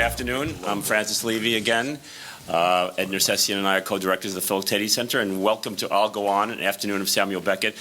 afternoon. I'm Francis Levy again. Ed Nersessian and I are co-directors of the Philokates Center, and welcome to I'll Go On, an afternoon of Samuel Beckett.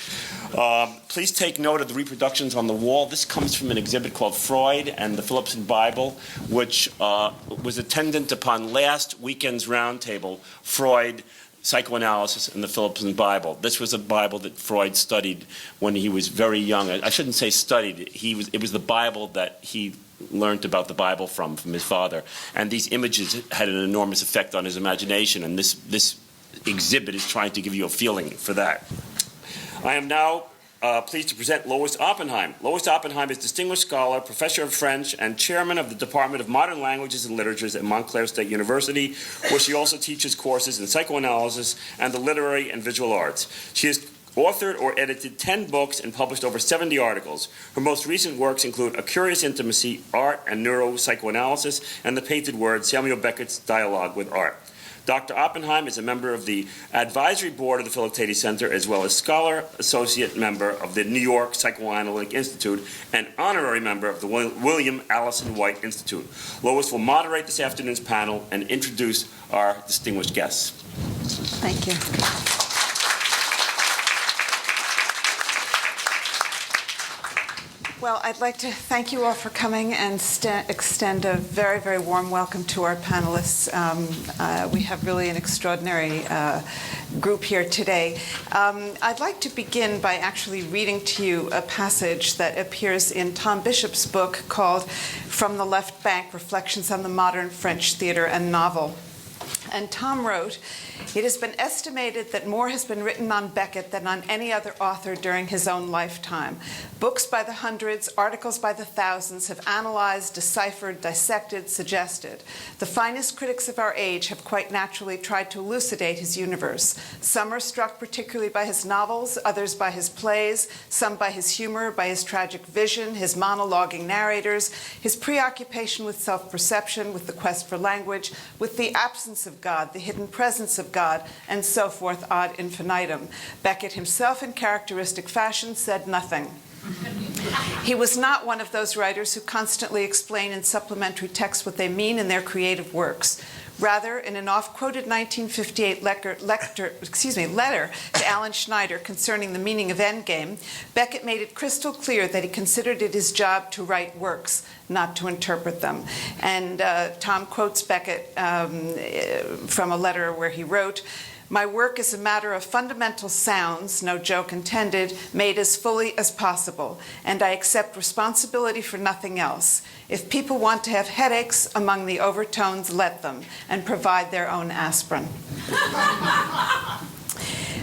Please take note of the reproductions on the wall. This comes from an exhibit called Freud and the Philipson Bible, which was attendant upon last weekend's roundtable, Freud, Psychoanalysis, and the Philipson Bible. This was a Bible that Freud studied when he was very young. I shouldn't say studied. It was the Bible that he learned about the Bible from his father. And these images had an enormous effect on his imagination, and this exhibit is trying to give you a feeling for that. I am now pleased to present Lois Oppenheim. Lois Oppenheim is Distinguished Scholar, Professor of French, and Chairman of the Department of Modern Languages and Literatures at Montclair State University, where she also teaches courses in psychoanalysis and the literary and visual arts. She has authored or edited 10 books and published over 70 articles. Her most recent works include A Curious Intimacy, Art and Neuropsychoanalysis, and the painted word Samuel Beckett's Dialogue with Art. Dr. Oppenheim is a member of the Advisory Board of the Philokates Center, as well as Scholar Associate Member of the New York Psychoanalytic Institute and Honorary Member of the William Allison White Institute. Lois will moderate this afternoon's panel and introduce our distinguished guests. Thank you. Well, I'd like to thank you all for coming and extend a very, very warm welcome to our panelists. We have really an extraordinary group here today. I'd like to begin by actually reading to you a passage that appears in Tom Bishop's book called From the Left Bank, Reflections on the Modern French Theater and Novel. And Tom wrote, "It has been estimated that more has been written on Beckett than on any other author during his own lifetime. Books by the hundreds, articles by the thousands have analyzed, deciphered, dissected, suggested. The finest critics of our age have quite naturally tried to elucidate his universe. Some are struck particularly by his novels, others by his plays, some by his humor, by his tragic vision, his monologuing narrators, his preoccupation with self-perception, with the quest for language, with the absence of God, the hidden presence of God, and so forth ad infinitum. Beckett himself, in characteristic fashion, said nothing. He was not one of those writers who constantly explain in supplementary texts what they mean in their creative works. Rather, in an oft-quoted 1958 letter to Alan Schneider concerning the meaning of Endgame, Beckett made it crystal clear that he considered it his job to write works, not to interpret them. And Tom quotes Beckett from a letter where he wrote, "My work is a matter of fundamental sounds, no joke intended, made as fully as possible, and I accept responsibility for nothing else. If people want to have headaches among the overtones, let them, and provide their own aspirin."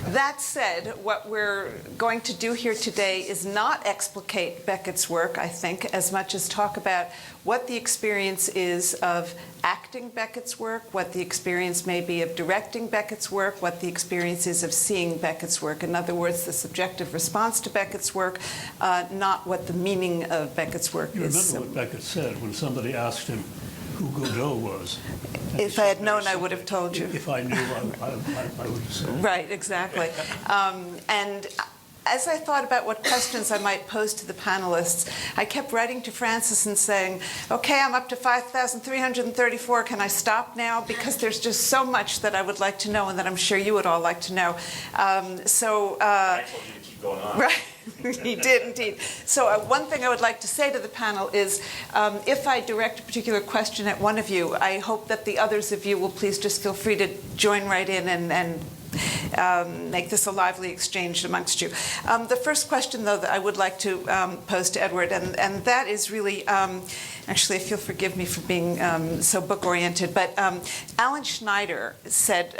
That said, what we're going to do here today is not explicate Beckett's work, I think, as much as talk about what the experience is of acting Beckett's work, what the experience may be of directing Beckett's work, what the experience is of seeing Beckett's work. In other words, the subjective response to Beckett's work, not what the meaning of Beckett's work is. You remember what Beckett said when somebody asked him who Godot was? If I had known, I would have told you. If I knew, I would have said. Right, exactly. And as I thought about what questions I might pose to the panelists, I kept writing to Francis and saying, okay, I'm up to 5,334. Can I stop now? Because there's just so much that I would like to know and that I'm sure you would all like to know. I told you to keep going on. Right. He did, indeed. So one thing I would like to say to the panel is, if I direct a particular question at one of you, I hope that the others of you will please just feel free to join right in and make this a lively exchange amongst you. The first question, though, that I would like to pose to Edward, and that is really, actually, if you'll forgive me for being so book-oriented, but Alan Schneider said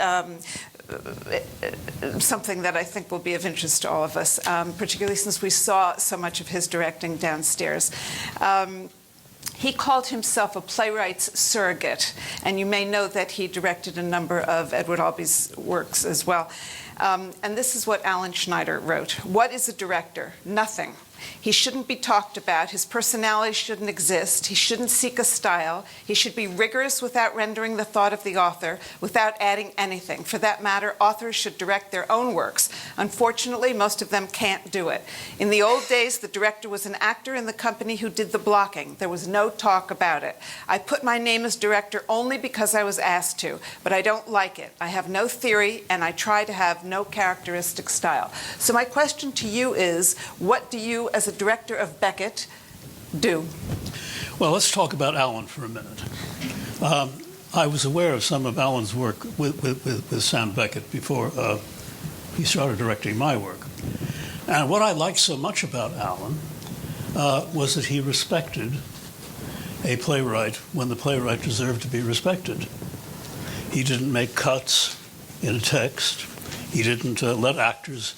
something that I think will be of interest to all of us, particularly since we saw so much of his directing downstairs. He called himself a playwright's surrogate, and you may know that he directed a number of Edward Albee's works as well. And this is what Alan Schneider wrote. "What is a director? Nothing. He shouldn't be talked about. His personality shouldn't exist. He shouldn't seek a style. He should be rigorous without rendering the thought of the author, without adding anything. For that matter, authors should direct their own works. Unfortunately, most of them can't do it. In the old days, the director was an actor in the company who did the blocking. There was no talk about it. I put my name as director only because I was asked to, but I don't like it. I have no theory, and I try to have no characteristic style. So my question to you is, what do you, as a director of Beckett, do? Well, let's talk about Alvin for a minute. I was aware of some of Alvin's work with Sam Beckett before he started directing my work. And what I liked so much about Alvin was that he respected a playwright when the playwright deserved to be respected. He didn't make cuts in a text. He didn't let actors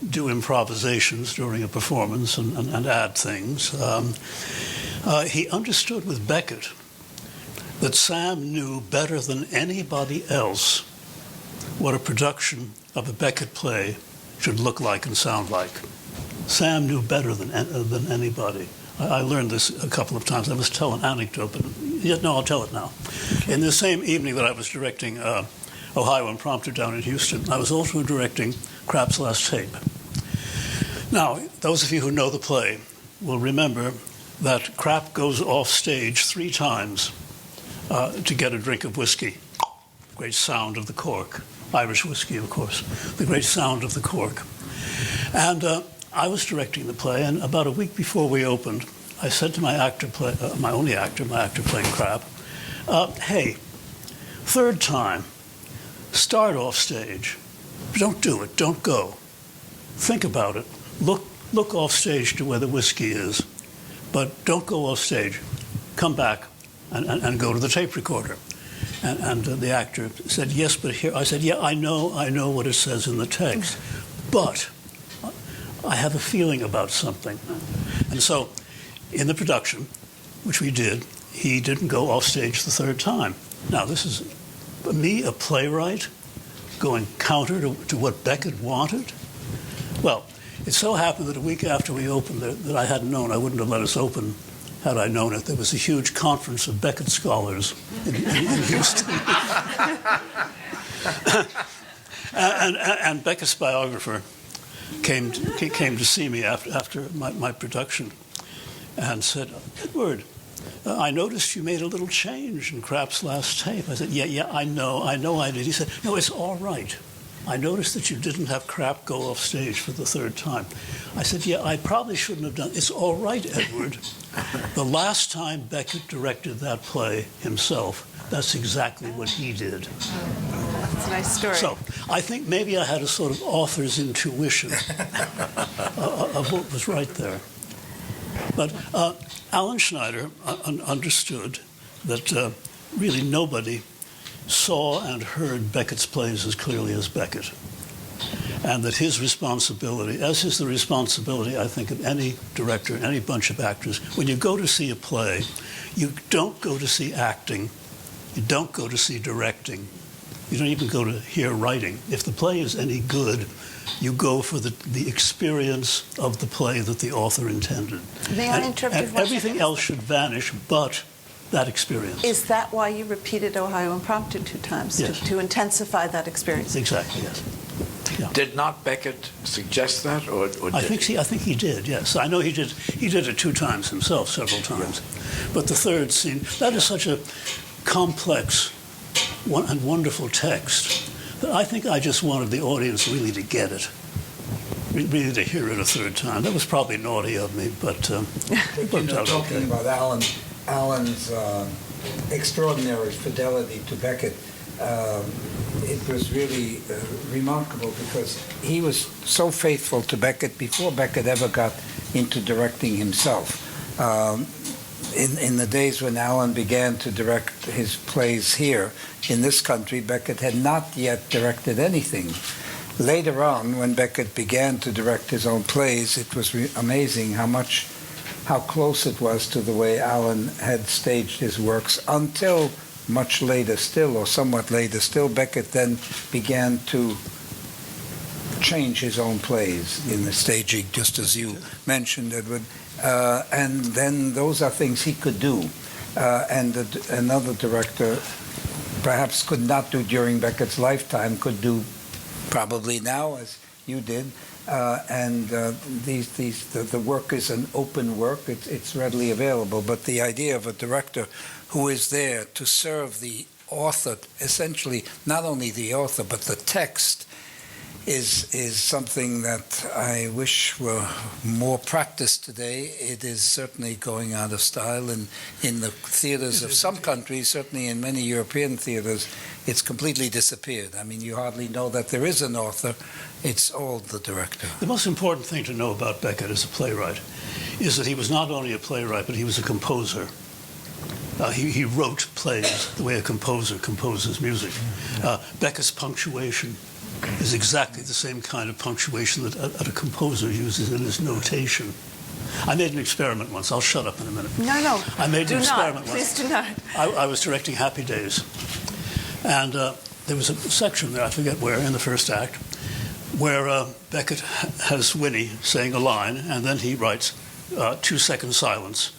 do improvisations during a performance and add things. He understood with Beckett that Sam knew better than anybody else what a production of a Beckett play should look like and sound like. Sam knew better than anybody. I learned this a couple of times. I must tell an anecdote, but no, I'll tell it now. In the same evening that I was directing Ohio Impromptu down in Houston, I was also directing Krapp's Last Tape. Now, those of you who know the play will remember that Krapp goes off stage 3 times to get a drink of whiskey. Great sound of the cork. Irish whiskey, of course. The great sound of the cork. And I was directing the play, and about a week before we opened, I said to my actor playing Krapp, hey, 3rd time, start off stage. Don't do it. Don't go. Think about it. Look off stage to where the whiskey is, but don't go off stage. Come back and go to the tape recorder. And the actor said, yes, but here. I said, yeah, I know what it says in the text, but I have a feeling about something. And so in the production, which we did, he didn't go off stage the 3rd time. Now, this is me, a playwright, going counter to what Beckett wanted. Well, it so happened that a week after we opened that I hadn't known. I wouldn't have let us open had I known it. There was a huge conference of Beckett scholars in Houston. and Beckett's biographer came to see me after my production and said, Edward, I noticed you made a little change in Krapp's Last Tape. I said, yeah, I know I did. He said, no, it's all right. I noticed that you didn't have Krapp go off stage for the 3rd time. I said, yeah, I probably shouldn't have done it. It's all right, Edward. The last time Beckett directed that play himself, that's exactly what he did. That's a nice story. So I think maybe I had a sort of author's intuition of what was right there. But Alan Schneider understood that really nobody saw and heard Beckett's plays as clearly as Beckett. And that his responsibility, as is the responsibility, I think, of any director, any bunch of actors, when you go to see a play, you don't go to see acting, you don't go to see directing, you don't even go to hear writing. If the play is any good, you go for the experience of the play that the author intended. May I interrupt you? And everything else should vanish but that experience. Is that why you repeated Ohio Impromptu 2 times? Yes. To intensify that experience? Exactly, yes. Yeah. Did not Beckett suggest that, or did I think he did. Yes, I know he did. He did it 2 times himself, several times. But the 3rd scene, that is such a complex and wonderful text that I think I just wanted the audience really to get it, really to hear it a 3rd time. That was probably naughty of me, but it worked out talking okay. about Alan's extraordinary fidelity to Beckett. It was really remarkable because he was so faithful to Beckett before Beckett ever got into directing himself. In the days when Alan began to direct his plays here in this country, Beckett had not yet directed anything. Later on, when Beckett began to direct his own plays, it was amazing how close it was to the way Alan had staged his works until much later still, or somewhat later still, Beckett then began to change his own plays in the staging, just as you mentioned, Edward. And then those are things he could do. Another director perhaps could not do during Beckett's lifetime, could do probably now, as you did. The work is an open work. It's readily available. But the idea of a director who is there to serve the author, essentially not only the author but the text, is something that I wish were more practiced today. It is certainly going out of style, and in the theaters of some countries, certainly in many European theaters, it's completely disappeared. I mean, you hardly know that there is an author. It's all the director. The most important thing to know about Beckett as a playwright is that he was not only a playwright, but he was a composer. He wrote plays the way a composer composes music. Beckett's punctuation is exactly the same kind of punctuation that a composer uses in his notation. I made an experiment once. I'll shut up in a minute. No. I made an experiment once. Please do not. I was directing Happy Days. And there was a section there, I forget where, in the first act, where Beckett has Winnie saying a line, and then he writes 2-second silence.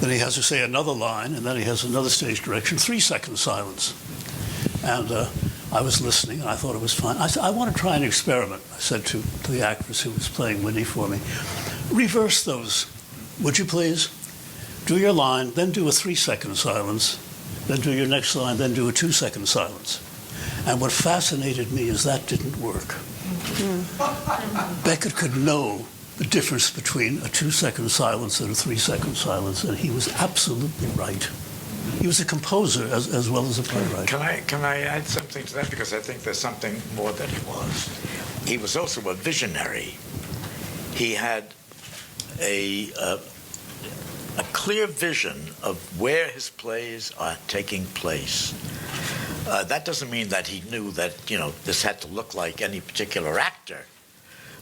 Then he has to say another line, and then he has another stage direction, 3-second silence. And I was listening, and I thought it was fine. I said, I want to try an experiment, I said to the actress who was playing Winnie for me. Reverse those, would you please? Do your line, then do a 3-second silence, then do your next line, then do a 2-second silence. And what fascinated me is that didn't work. Beckett could know the difference between a 2-second silence and a 3-second silence, and he was absolutely right. He was a composer as well as a playwright. Can I add something to that? Because I think there's something more that he was. He was also a visionary. He had a clear vision of where his plays are taking place. That doesn't mean that he knew that, this had to look like any particular actor,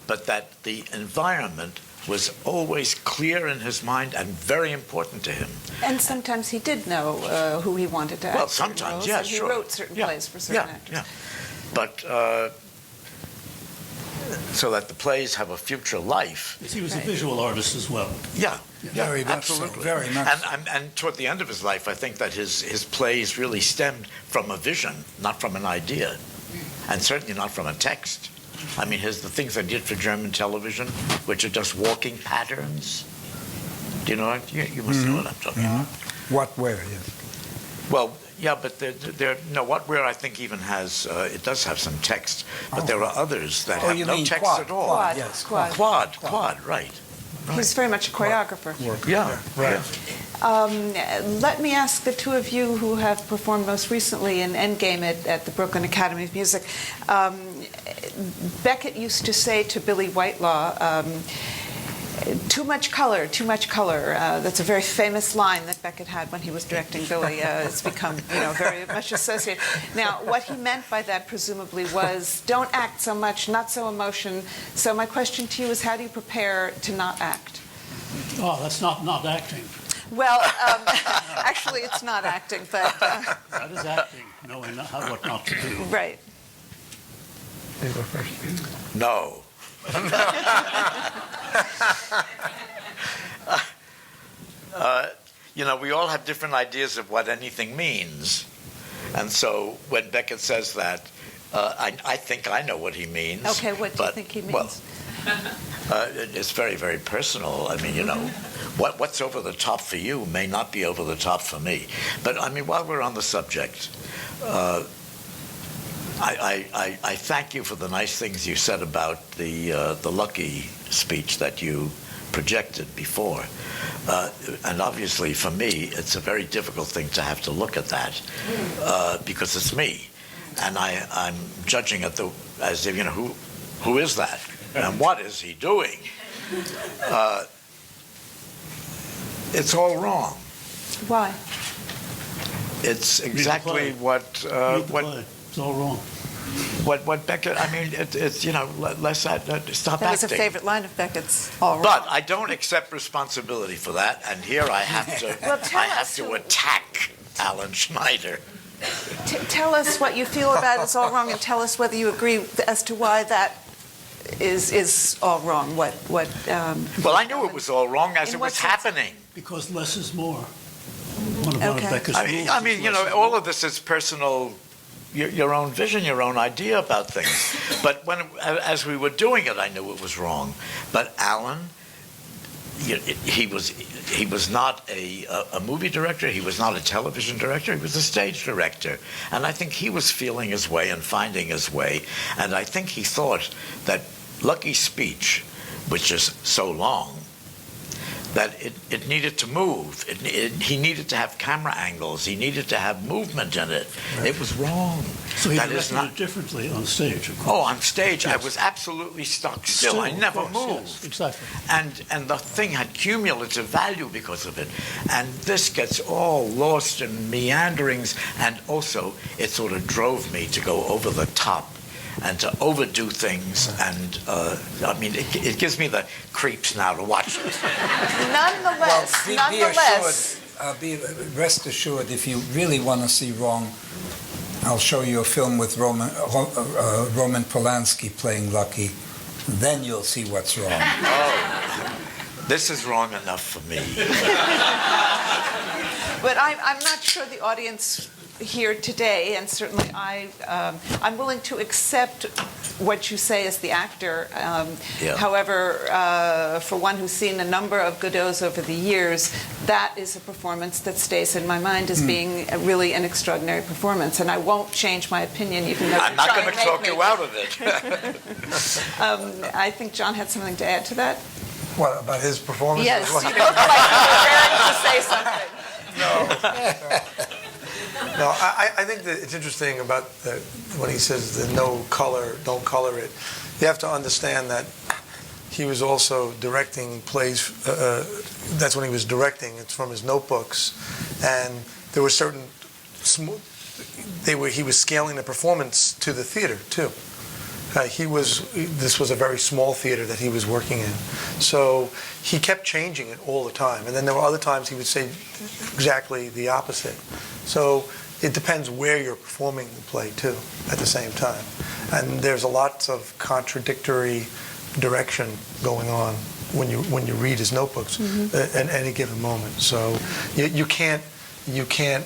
but that the environment was always clear in his mind and very important to him. And sometimes he did know who he wanted to act. Well, sometimes, yeah, sure. He wrote certain plays for certain actors. Yeah. But so that the plays have a future life. He was a visual artist as well. Yeah, Very much absolutely. so, very much so. And toward the end of his life, I think that his plays really stemmed from a vision, not from an idea, and certainly not from a text. I mean, the things I did for German television, which are just walking patterns. Do you know what? You must know what I'm talking about. What, where, yes. Well, yeah, but what where I think even has, it does have some text, but there are others that have no text quad, at all. Quad, yes. quad. Right. He's very much a choreographer. Yeah, right. Let me ask the two of you who have performed most recently in Endgame at the Brooklyn Academy of Music. Beckett used to say to Billy Whitelaw, too much color, too much color. That's a very famous line that Beckett had when he was directing Billy. It's become, very much associated. Now, what he meant by that presumably was, don't act so much, not so emotion. So my question to you is, how do you prepare to not act? Oh, that's not acting. Well, actually, it's not acting, but... That is acting, knowing what not to do. Right. No. We all have different ideas of what anything means. And so when Beckett says that, I think I know what he means. Okay, what do you think he means? Well, it's very, very personal. I mean, what's over the top for you may not be over the top for me. But, I mean, while we're on the subject, I thank you for the nice things you said about the Lucky speech that you projected before. And obviously, for me, it's a very difficult thing to have to look at that because it's me. And I'm judging it as if, who is that? And what is he doing? It's all wrong. Why? It's exactly what It's all wrong. What Beckett, I mean, it's let's stop That was a acting. favorite line of Beckett's. All right. But I don't accept responsibility for that, and here I have to Well, tell I have us to who- attack Alan Schneider. tell us what you feel about it's all wrong, and tell us whether you agree as to why that is all wrong. Well, I knew it was all wrong as In it what was sense? happening. Because less is more. One of Okay. Beckett's rules I is mean, less is all more. of this is personal, your own vision, your own idea about things. But as we were doing it, I knew it was wrong. But Alan, he was not a movie director. He was not a television director. He was a stage director. And I think he was feeling his way and finding his way. And I think he thought that Lucky's speech, which is so long, that it needed to move. He needed to have camera angles. He needed to have movement in it. Right. It was wrong. So he that is directed it differently on stage, of course. Oh, on stage, Yes. I was absolutely stuck still. I never of course, moved. yes, exactly. And the thing had cumulative value because of it. And this gets all lost in meanderings. And also, it sort of drove me to go over the top and to overdo things. And, I mean, it gives me the creeps now to watch it. nonetheless, rest assured, if you really want to see wrong, I'll show you a film with Roman Polanski playing Lucky. Then you'll see what's wrong. Oh, this is wrong enough for me. But I'm not sure the audience here today, and certainly I'm willing to accept what you say as the actor. Yeah. However, for one who's seen a number of Godots over the years, that is a performance that stays in my mind as being really an extraordinary performance, and I won't change my opinion even though I'm not going to talk you out of it. I think John had something to add to that. What, about his performance? Yes, as well? you look like you were raring to say something. No, I think that it's interesting about when he says the no color, don't color it. You have to understand that he was also directing plays. That's when he was directing. It's from his notebooks, and there were certain. He was scaling the performance to the theater too. This was a very small theater that he was working in, so he kept changing it all the time. And then there were other times he would say exactly the opposite. So it depends where you're performing the play too at the same time. And there's a lot of contradictory direction going on when you read his notebooks at any given moment. So you can't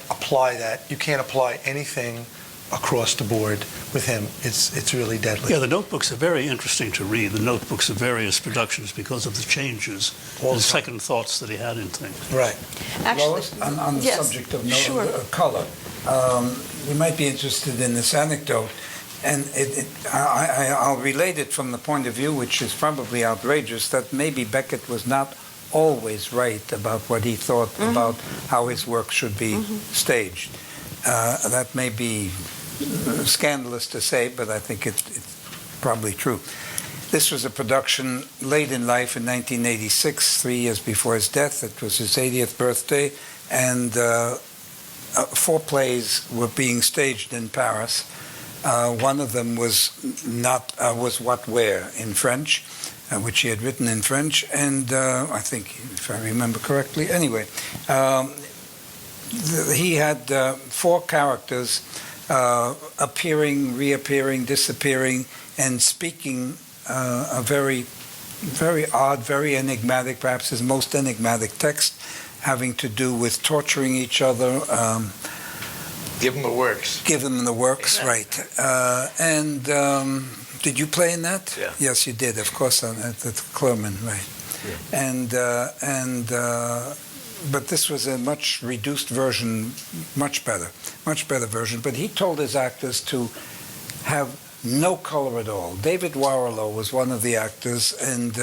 apply that. You can't apply anything across the board with him. It's really deadly. Yeah, the notebooks are very interesting to read, the notebooks of various productions, because of the changes and second thoughts that he had in things. Right. Actually, Lois, on the yes, subject of sure. color, you might be interested in this anecdote, and I'll relate it from the point of view, which is probably outrageous, that maybe Beckett was not always right about what he thought about how his work should be staged. That may be scandalous to say, but I think it's probably true. This was a production late in life in 1986, 3 years before his death. It was his 80th birthday, and 4 plays were being staged in Paris. One of them was What Where in French, which he had written in French, and I think, if I remember correctly, anyway, he had 4 characters appearing, reappearing, disappearing, and speaking a very, very odd, very enigmatic, perhaps his most enigmatic text, having to do with torturing each other. Give him the works. Give them the works, right. And did you play in that? Yeah. Yes, you did, of course, at the Clermont, right. Yeah. But this was a much reduced version, much better version. But he told his actors to have no color at all. David Warlow was one of the actors, and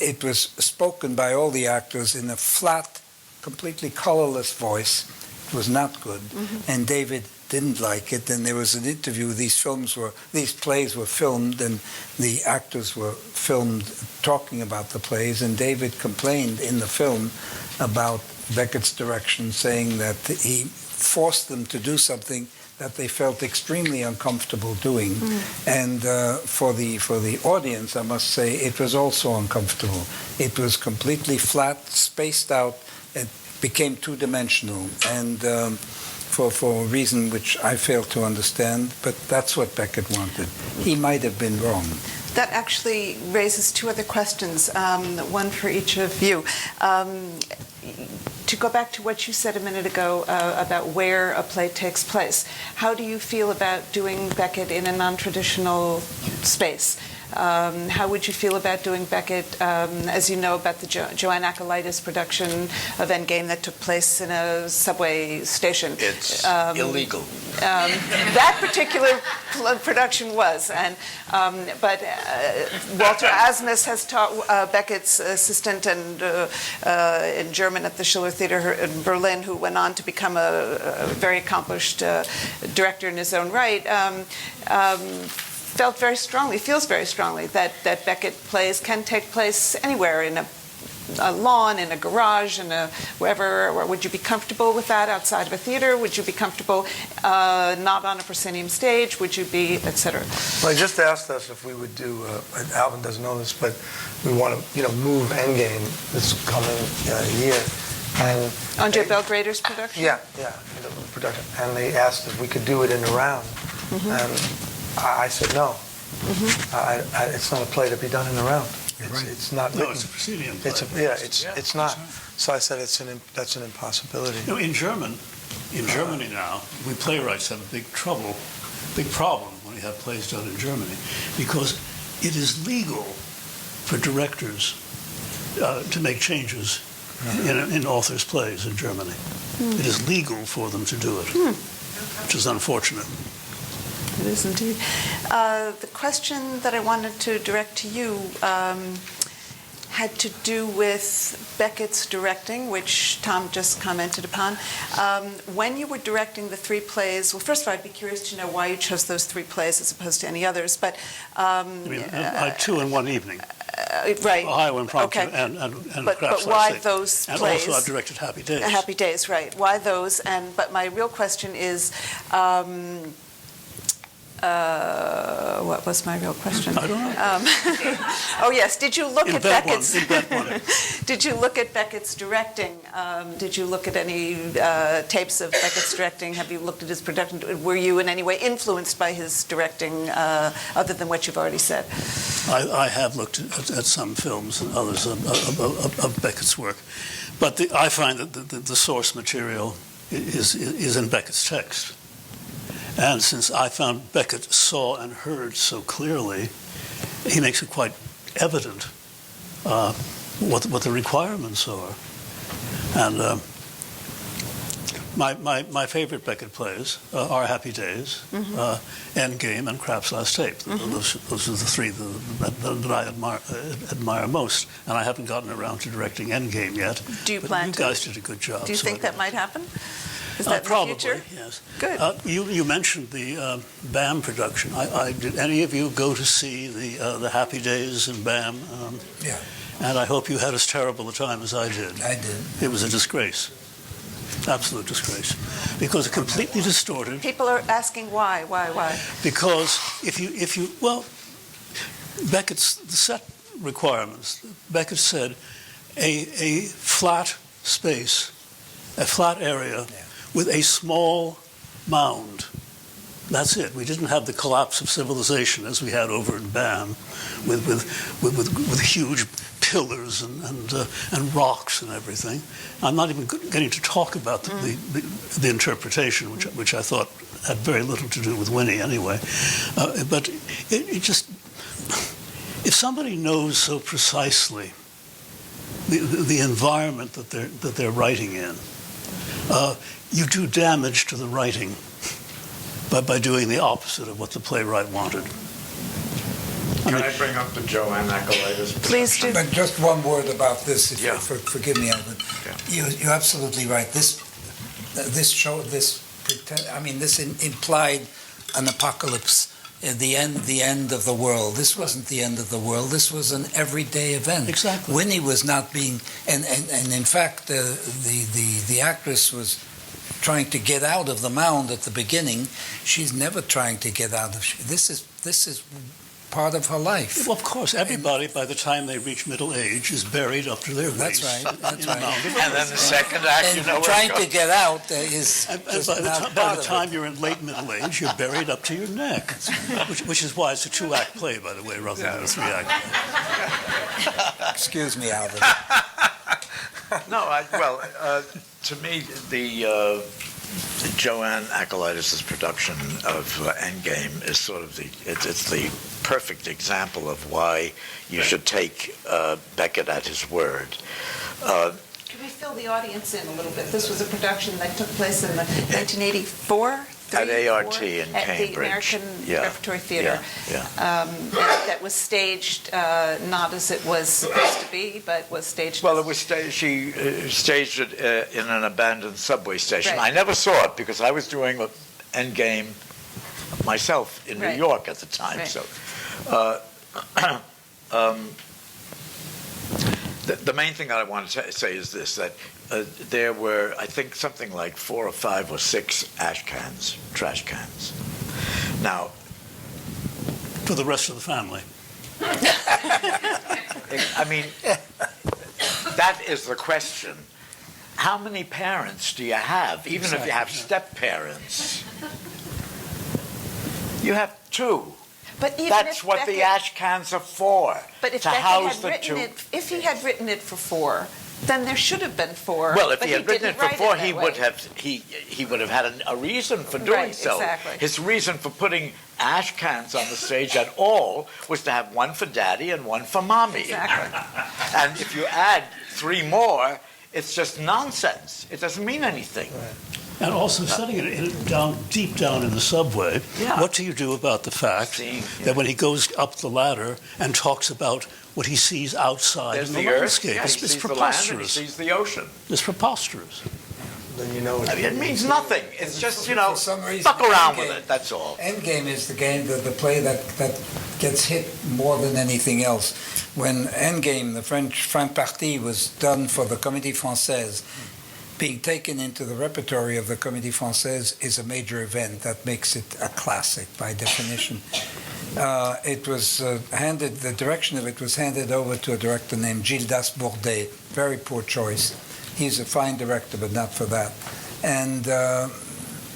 it was spoken by all the actors in a flat, completely colorless voice. It was not good, and David didn't like it. And there was an interview. These plays were filmed, and the actors were filmed talking about the plays. And David complained in the film about Beckett's direction, saying that he forced them to do something that they felt extremely uncomfortable doing. And for the audience, I must say, it was also uncomfortable. It was completely flat, spaced out. It became two-dimensional. And for a reason which I fail to understand, but that's what Beckett wanted. He might have been wrong. That actually raises two other questions, one for each of you. To go back to what you said a minute ago about where a play takes place, how do you feel about doing Beckett in a non-traditional space? How would you feel about doing Beckett, as you know, about the Joanne Akalaitis production of Endgame that took place in a subway station? It's illegal. That particular production was, but Walter Asmus has taught Beckett's assistant and in German at the Schiller Theater in Berlin, who went on to become a very accomplished director in his own right. Feels very strongly that Beckett plays can take place anywhere, in a lawn, in a garage, in a wherever. Or would you be comfortable with that outside of a theater? Would you be comfortable not on a proscenium stage? Would you be, etc.? Well, they just asked us if we would do, Alvin doesn't know this, but we want to, move Endgame this coming year. And Andre Belgrader's production? Yeah, the production. And they asked if we could do it in a round. Mm-hmm. And I said no. Mm-hmm. It's not a play to be done in a round. Right. It's not. No, it's a proscenium play. It's not. So I said that's an impossibility. In Germany now, we playwrights have a big problem when we have plays done in Germany, because it is legal for directors to make changes in authors' plays in Germany. It is legal for them to do it, which is unfortunate. It is indeed. The question that I wanted to direct to you had to do with Beckett's directing, which Tom just commented upon. When you were directing the three plays, well, first of all, I'd be curious to know why you chose those three plays as opposed to any others. But two in one evening. Right. Ohio Impromptu Okay. and But Craft's why Last Day. those And plays? also I've directed Happy Days. Happy Days, right. Why those? But my real question is, what was my real question? I don't know. Oh yes, did you look at Beckett's? Invent one. Did you look at Beckett's directing? Did you look at any tapes of Beckett's directing? Have you looked at his production? Were you in any way influenced by his directing, other than what you've already said? I have looked at some films and others of Beckett's work, but I find that the source material is in Beckett's text. And since I found Beckett saw and heard so clearly, he makes it quite evident what the requirements are. And my favorite Beckett plays are Happy Days, Endgame, and Craft's Last Tape. Those are the three that I admire most. And I haven't gotten around to directing Endgame yet. Do you but plan you to? guys did a good job. Do you think that might happen? Is that Probably, in the future? yes. Good. You mentioned the BAM production. Did any of you go to see the Happy Days in BAM? Yeah. And I hope you had as terrible a time as I did. I did. It was a disgrace. Absolute disgrace. Because completely distorted. People are asking why. Because if you Beckett's the set requirements. Beckett said a flat space, a flat area with a small mound. That's it. We didn't have the collapse of civilization as we had over in BAM, with huge pillars and rocks and everything. I'm not even getting to talk about the interpretation, which I thought had very little to do with Winnie anyway. But it just, if somebody knows so precisely the environment that they're writing in, you do damage to the writing by doing the opposite of what the playwright wanted. Can I bring up the Joanne Akalaitis? Please do. But just one word about this, if Yeah. forgive me, Alvin. Yeah. You're absolutely right. This implied an apocalypse, the end of the world. This wasn't the end of the world. This was an everyday event. Exactly. Winnie was not being, and in fact, the actress was trying to get out of the mound at the beginning. She's never trying to get out of. This is part of her life. Well, of course, everybody, by the time they reach middle age, is buried up to their That's waist. right, that's in a right. mound of And then the second act, And you know where trying it to goes. get out is And just by not by part the of time it. you're in late middle age, you're buried up to your neck, which is why it's a 2-act play, by the way, rather than a 3-act. Excuse me, Alvin. No, to me, the Joanne Akalaitis' production of Endgame is sort of it's the perfect example of why you should take Beckett at his word. Could we fill the audience in a little bit? This was a production that took place in the 1984? At ART in at Cambridge. the American Yeah. Repertory Theater. Yeah. That was staged not as it was supposed to be, but was staged. Well, it was she staged it in an abandoned subway station. Right. I never saw it because I was doing Endgame myself in Right. New York at the time. Right. So, the main thing that I want to say is this: that there were, I think, something like 4 or 5 or 6 trash cans. Now, For the rest of the family. I mean, that is the question. How many parents do you have? Even if you have step-parents, you have 2. But even That's if what Beckett, the ash cans are for, But if to Beckett house had the written 2. it, if he had written it for 4, then there should have been 4. Well, if but he had written it didn't for write 4, that he way. would have he would have had a reason for doing Right, so. exactly. His reason for putting ash cans on the stage at all was to have one for Daddy and one for Mommy. Exactly. And if you add 3 more, it's just nonsense. It doesn't mean anything. And also setting it deep down in the subway, Yeah. what do you do about the fact that when he goes up the ladder and talks about what he sees outside There's in the, the earth, landscape? yeah, he It's sees the land and he preposterous. sees the ocean. It's preposterous. Then you know I mean, it means nothing. It's just, For some reason, fuck around with Endgame- it, that's all. Endgame is the game, the play that gets hit more than anything else. When Endgame, the French fin partie, was done for the Comédie Française, being taken into the repertory of the Comédie Française is a major event that makes it a classic by definition. It was the direction of it was handed over to a director named Gildas Bourdet. Very poor choice. He's a fine director, but not for that. And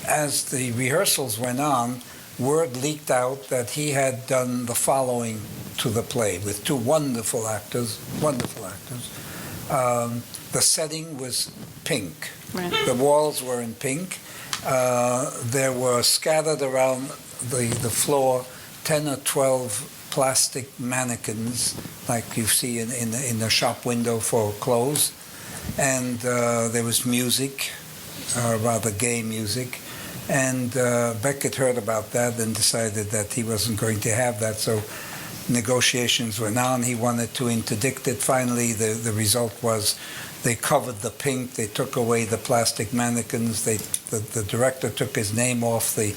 as the rehearsals went on, word leaked out that he had done the following to the play with 2 wonderful actors. The setting was pink. Right. The walls were in pink. There were scattered around the floor 10 or 12 plastic mannequins, like you see in the shop window for clothes. And there was music, rather gay music. And Beckett heard about that and decided that he wasn't going to have that. So negotiations went on. He wanted to interdict it. Finally, the result was they covered the pink. They took away the plastic mannequins. The director took his name off the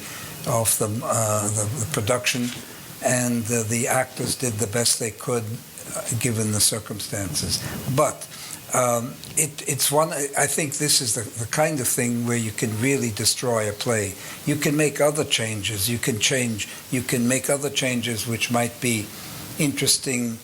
production, and the actors did the best they could given the circumstances. But it's one. I think this is the kind of thing where you can really destroy a play. You can make other changes. You can make other changes which might be interesting,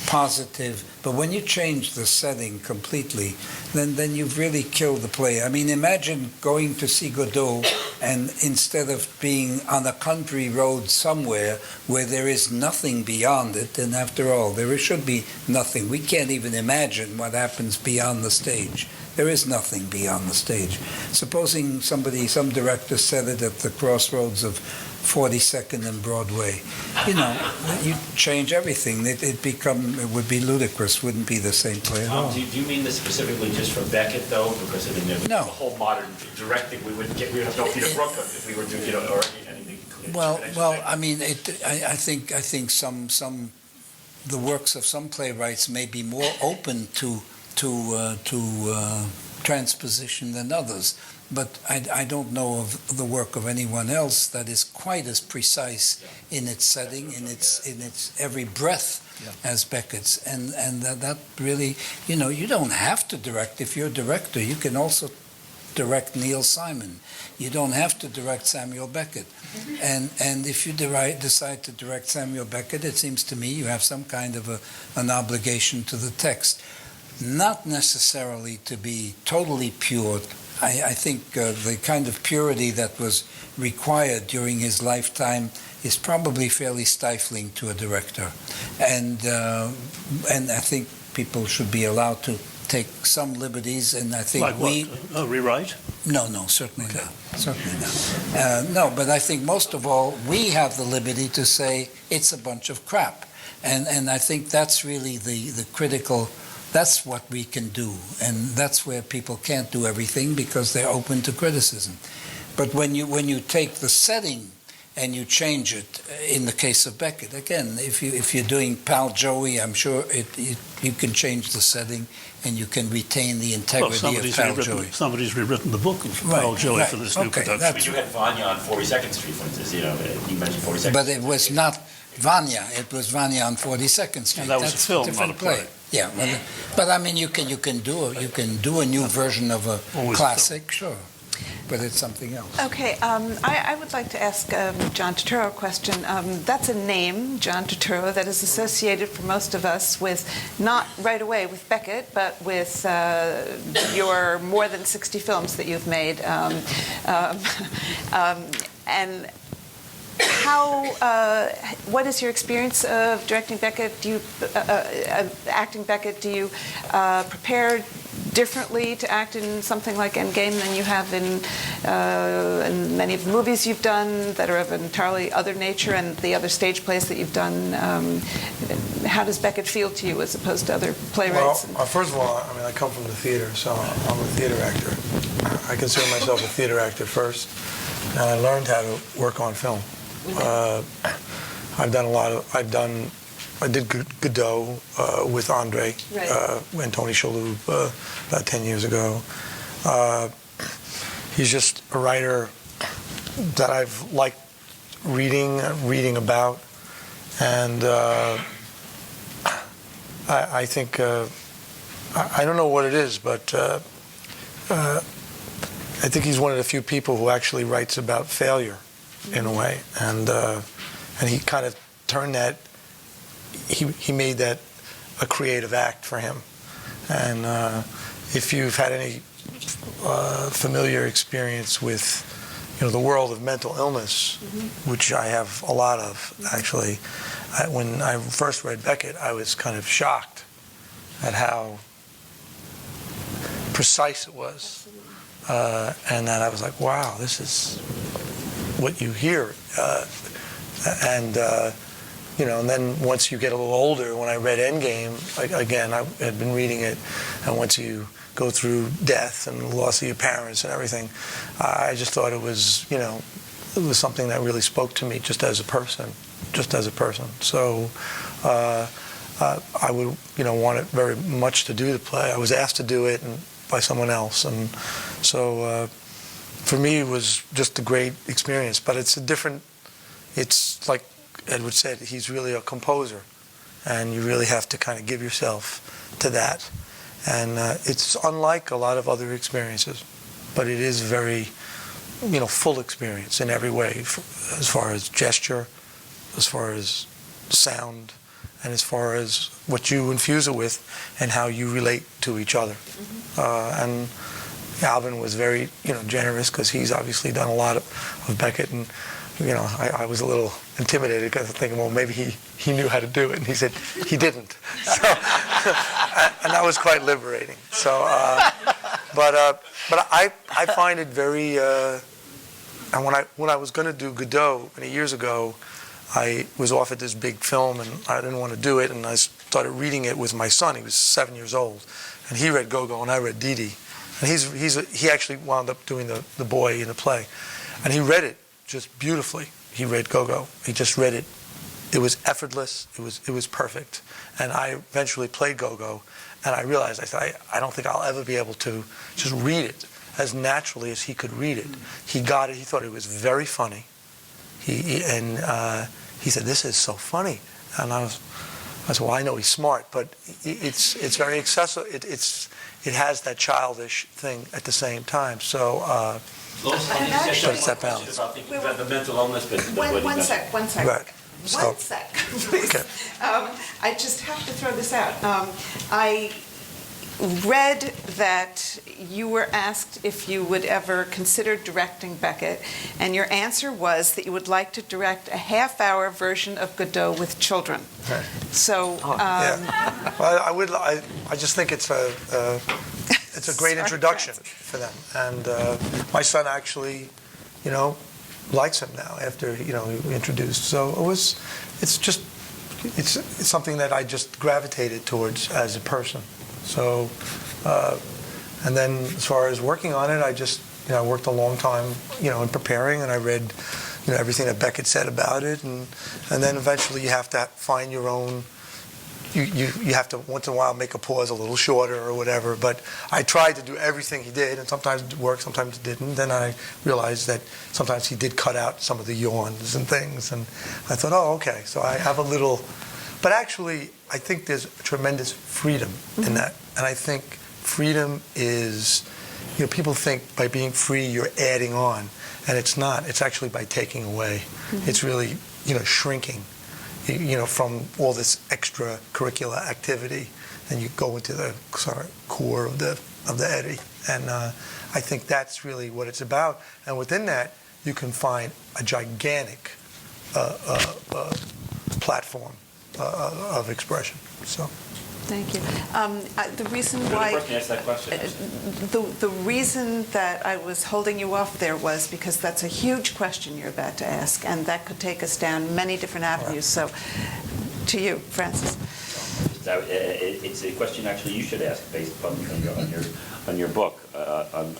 positive. But when you change the setting completely, then you've really killed the play. I mean, imagine going to see Godot, and instead of being on a country road somewhere where there is nothing beyond it, and after all, there should be nothing. We can't even imagine what happens beyond the stage. There is nothing beyond the stage. Supposing some director said it at the crossroads of 42nd and Broadway, you change everything. It would be ludicrous. Wouldn't be the same play at all. Do you mean this specifically just for Beckett, though? Because I mean, No. the whole modern directing, we would have no Peter Brook if we were doing, or anything. Well. I mean, I think some the works of some playwrights may be more open to transposition than others. But I don't know of the work of anyone else that is quite as precise in its setting, in its every breath as Beckett's, and that really, you don't have to direct. If you're a director, you can also direct Neil Simon. You don't have to direct Samuel Beckett. And if you decide to direct Samuel Beckett, it seems to me you have some kind of an obligation to the text. Not necessarily to be totally pure. I think the kind of purity that was required during his lifetime is probably fairly stifling to a director. And I think people should be allowed to take some liberties, and I think like what? A rewrite? No, certainly not. Certainly not. No, but I think most of all, we have the liberty to say it's a bunch of crap. And I think that's really the critical, that's what we can do. And that's where people can't do everything because they're open to criticism. But when you take the setting and you change it, in the case of Beckett, again, if you're doing Pal Joey, I'm sure you can change the setting and you can retain the integrity of Pal Joey. Somebody's rewritten the book of Pal Joey for this new production. But you had Vanya on 42nd Street, for instance. You mentioned 42nd Street. But it was not Vanya. It was Vanya on 42nd Street. And that was That's a film, different not a play. Yeah, but I mean, you can do a new version of a Always classic, sure. But it's something else. Okay, I would like to ask John Turturro a question. That's a name, John Turturro, that is associated for most of us with, not right away with Beckett, but with your more than 60 films that you've made. And what is your experience of directing Beckett? Acting Beckett? Do you prepare differently to act in something like Endgame than you have in many of the movies you've done that are of an entirely other nature, and the other stage plays that you've done? How does Beckett feel to you as opposed to other playwrights? Well, first of all, I mean, I come from the theater, so I'm a theater actor. I consider myself a theater actor first, and I learned how to work on film. I did Godot with Andre and Tony Shalhoub about 10 years ago. He's just a writer that I've liked reading about, and I think I don't know what it is, but I think he's one of the few people who actually writes about failure in a way, and he kind of turned that. He made that a creative act for him. And if you've had any familiar experience with, the world of mental illness, which I have a lot of, actually, when I first read Beckett, I was kind of shocked at how precise it was. And then I was like, wow, this is what you hear. And then once you get a little older, when I read Endgame, again, I had been reading it, and once you go through death and the loss of your parents and everything, I just thought it was something that really spoke to me just as a person. So I would, want it very much to do the play. I was asked to do it by someone else, and so for me it was just a great experience. But it's it's like Edward said, he's really a composer, and you really have to kind of give yourself to that. And it's unlike a lot of other experiences, but it is very, full experience in every way, as far as gesture, as far as sound, and as far as what you infuse it with and how you relate to each other. And Alvin was very, generous, because he's obviously done a lot of Beckett, and I was a little intimidated because I'm thinking, well, maybe he knew how to do it, and he said he didn't. So, and that was quite liberating. So, but I find it very. And when I was going to do Godot many years ago, I was offered this big film, and I didn't want to do it, and I started reading it with my son. He was 7 years old, and he read Gogo, and I read Didi, and he actually wound up doing the boy in the play, and he read it just beautifully. He read Gogo. He just read it. It was effortless. It was perfect. And I eventually played Gogo, and I realized, I said, I don't think I'll ever be able to just read it as naturally as he could read it. He got it. He thought it was very funny. He said, "This is so funny," and I said, well, I know he's smart, but it's very accessible. It has that childish thing at the same time. So, Lois, but it's that balance. About the mental illness, but One sec. Right. So- One sec, please. Okay. I just have to throw this out. I read that you were asked if you would ever consider directing Beckett, and your answer was that you would like to direct a half-hour version of Godot with children. Right. So, Yeah. Well, I just think it's a great Sorry, introduction Francis. for them. And my son actually, likes him now after, he introduced. So it's something that I just gravitated towards as a person. So, and then as far as working on it, I just, I worked a long time, in preparing, and I read, everything that Beckett said about it. And then eventually you have to find your own, you have to once in a while make a pause a little shorter or whatever. But I tried to do everything he did, and sometimes it worked, sometimes it didn't. Then I realized that sometimes he did cut out some of the yawns and things. And I thought, oh, okay, so I have a little, but actually I think there's tremendous freedom in that. And I think freedom is, people think by being free you're adding on, and it's not. It's actually by taking away. It's really, shrinking. From all this extracurricular activity, and you go into the core of the Eddie, and I think that's really what it's about. And within that, you can find a gigantic platform of expression. So. Thank you. The reason why the reason that I was holding you off there was because that's a huge question you're about to ask, and that could take us down many different avenues. So, to you, Francis. It's a question actually you should ask based on your book on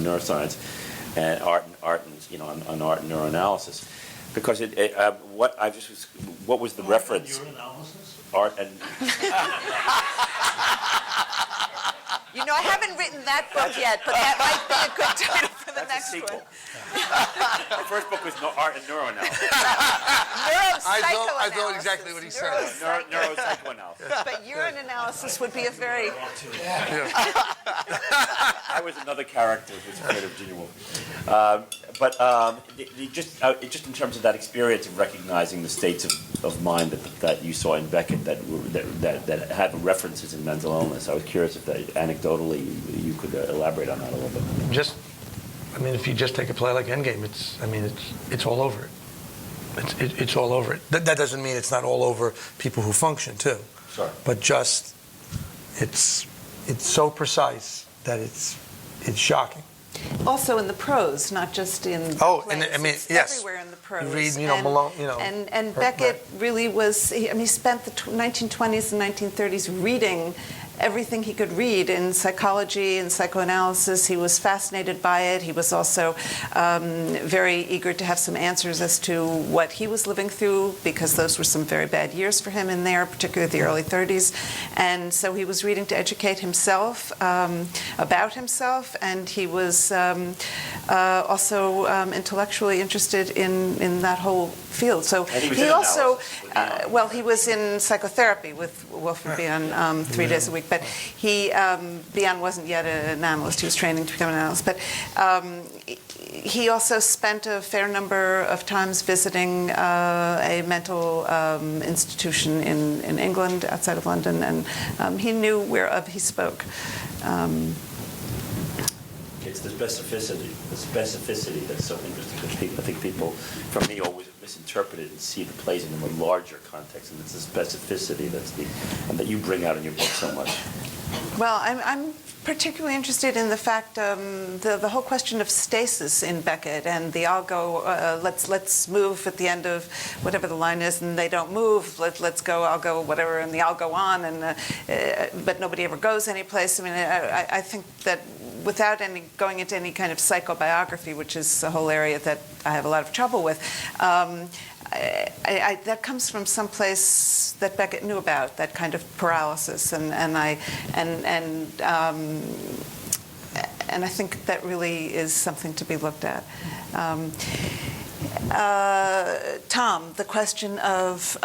neuroscience and art and on art and neuroanalysis, because what was the reference? Art and I haven't written that book yet, but that might be a good title for the next one. The first book was Art and Neuroanalysis. I thought exactly what he said. Neuropsychoanalysis. But urine analysis would be a very... I was another character who's afraid of Virginia Woolf. But just in terms of that experience of recognizing the states of mind that you saw in Beckett that had references in mental illness, I was curious if anecdotally you could elaborate on that a little bit. If you just take a play like Endgame, it's all over it. It's all over it. That doesn't mean it's not all over people who function too. Sure. But just it's so precise that it's shocking. Also in the prose, not just in the plays. It's everywhere in the prose. You read, Malone, And Beckett really was, he spent the 1920s and 1930s reading everything he could read in psychology and psychoanalysis. He was fascinated by it. He was also very eager to have some answers as to what he was living through, because those were some very bad years for him in there, particularly the early 30s. And so he was reading to educate himself about himself, and he was also intellectually interested in that whole field. So he also, he was in psychotherapy with Wilfred Bion 3 days a week. But Bion wasn't yet an analyst. He was training to become an analyst. But he also spent a fair number of times visiting a mental institution in England, outside of London, and he knew whereof he spoke. It's the specificity that's so interesting. I think people, for me, always misinterpret it and see the plays in a more larger context, and it's the specificity that you bring out in your book so much. Well, I'm particularly interested in the fact the whole question of stasis in Beckett, and the "I'll go, let's move" at the end of whatever the line is, and they don't move. Let's go, I'll go, whatever, and the "I'll go on," and but nobody ever goes anyplace. I mean, I think that without going into any kind of psychobiography, which is a whole area that I have a lot of trouble with. That comes from someplace that Beckett knew about, that kind of paralysis, and I think that really is something to be looked at. Tom, the question of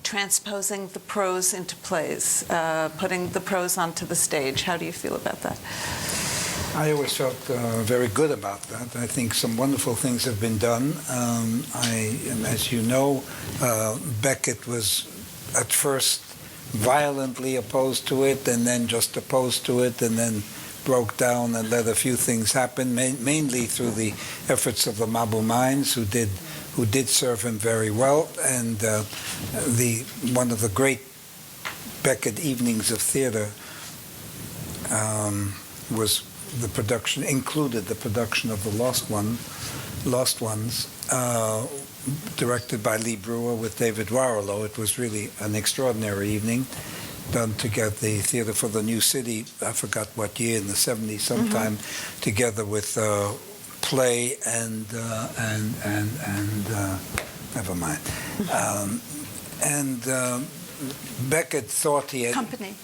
transposing the prose into plays, putting the prose onto the stage. How do you feel about that? I always felt very good about that. I think some wonderful things have been done. As you know, Beckett was at first violently opposed to it, and then just opposed to it, and then broke down and let a few things happen, mainly through the efforts of the Mabu Mines, who did serve him very well. And one of the great Beckett evenings of theater was the production, included the production of The Lost Ones, directed by Lee Brewer with David Warlow. It was really an extraordinary evening, done to get the Theater for the New City, I forgot what year, in the 70s sometime, together with play and never mind. Beckett thought he had... Company.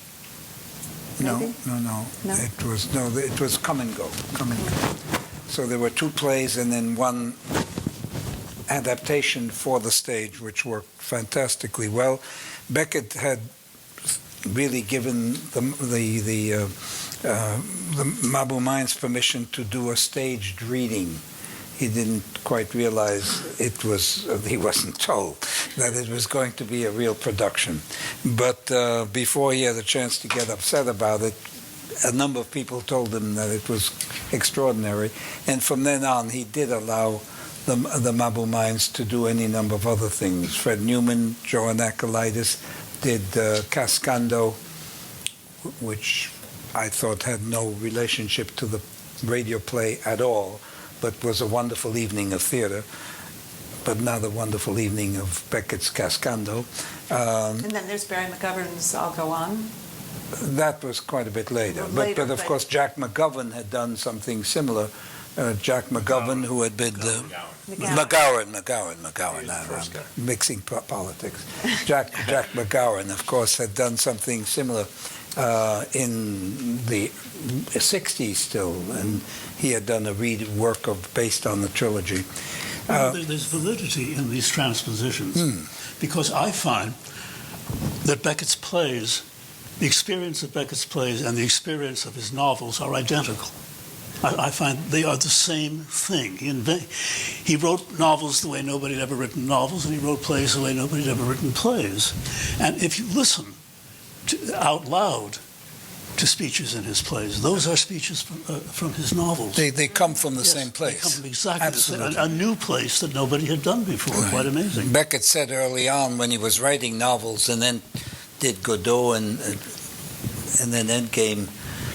No. Maybe? No. It was Come and Go. So there were two plays and then one adaptation for the stage, which worked fantastically well. Beckett had really given the Mabu Mines permission to do a staged reading. He didn't quite realize he wasn't told that it was going to be a real production. But before he had a chance to get upset about it, a number of people told him that it was extraordinary. And from then on, he did allow the Mabu Mines to do any number of other things. Fred Newman, Joan Akalaitis did Cascando, which I thought had no relationship to the radio play at all, but was a wonderful evening of theater, but not a wonderful evening of Beckett's Cascando. And then there's Barry McGovern's I'll Go On. That was quite a bit later. But of course, Jack McGovern had done something similar. Jack McGovern, who had been... McGowan. I'm mixing politics. Jack McGowan, of course, had done something similar in the 60s still, and he had done a work based on the trilogy. There's validity in these transpositions, because I find that Beckett's plays, the experience of Beckett's plays and the experience of his novels are identical. I find they are the same thing. He wrote novels the way nobody had ever written novels, and he wrote plays the way nobody had ever written plays. And if you listen out loud to speeches in his plays, those are speeches from his novels. They come from the same place. They come from exactly Absolutely. the same, a new place that nobody had done before. Right. Quite amazing. Beckett said early on, when he was writing novels and then did Godot and then Endgame,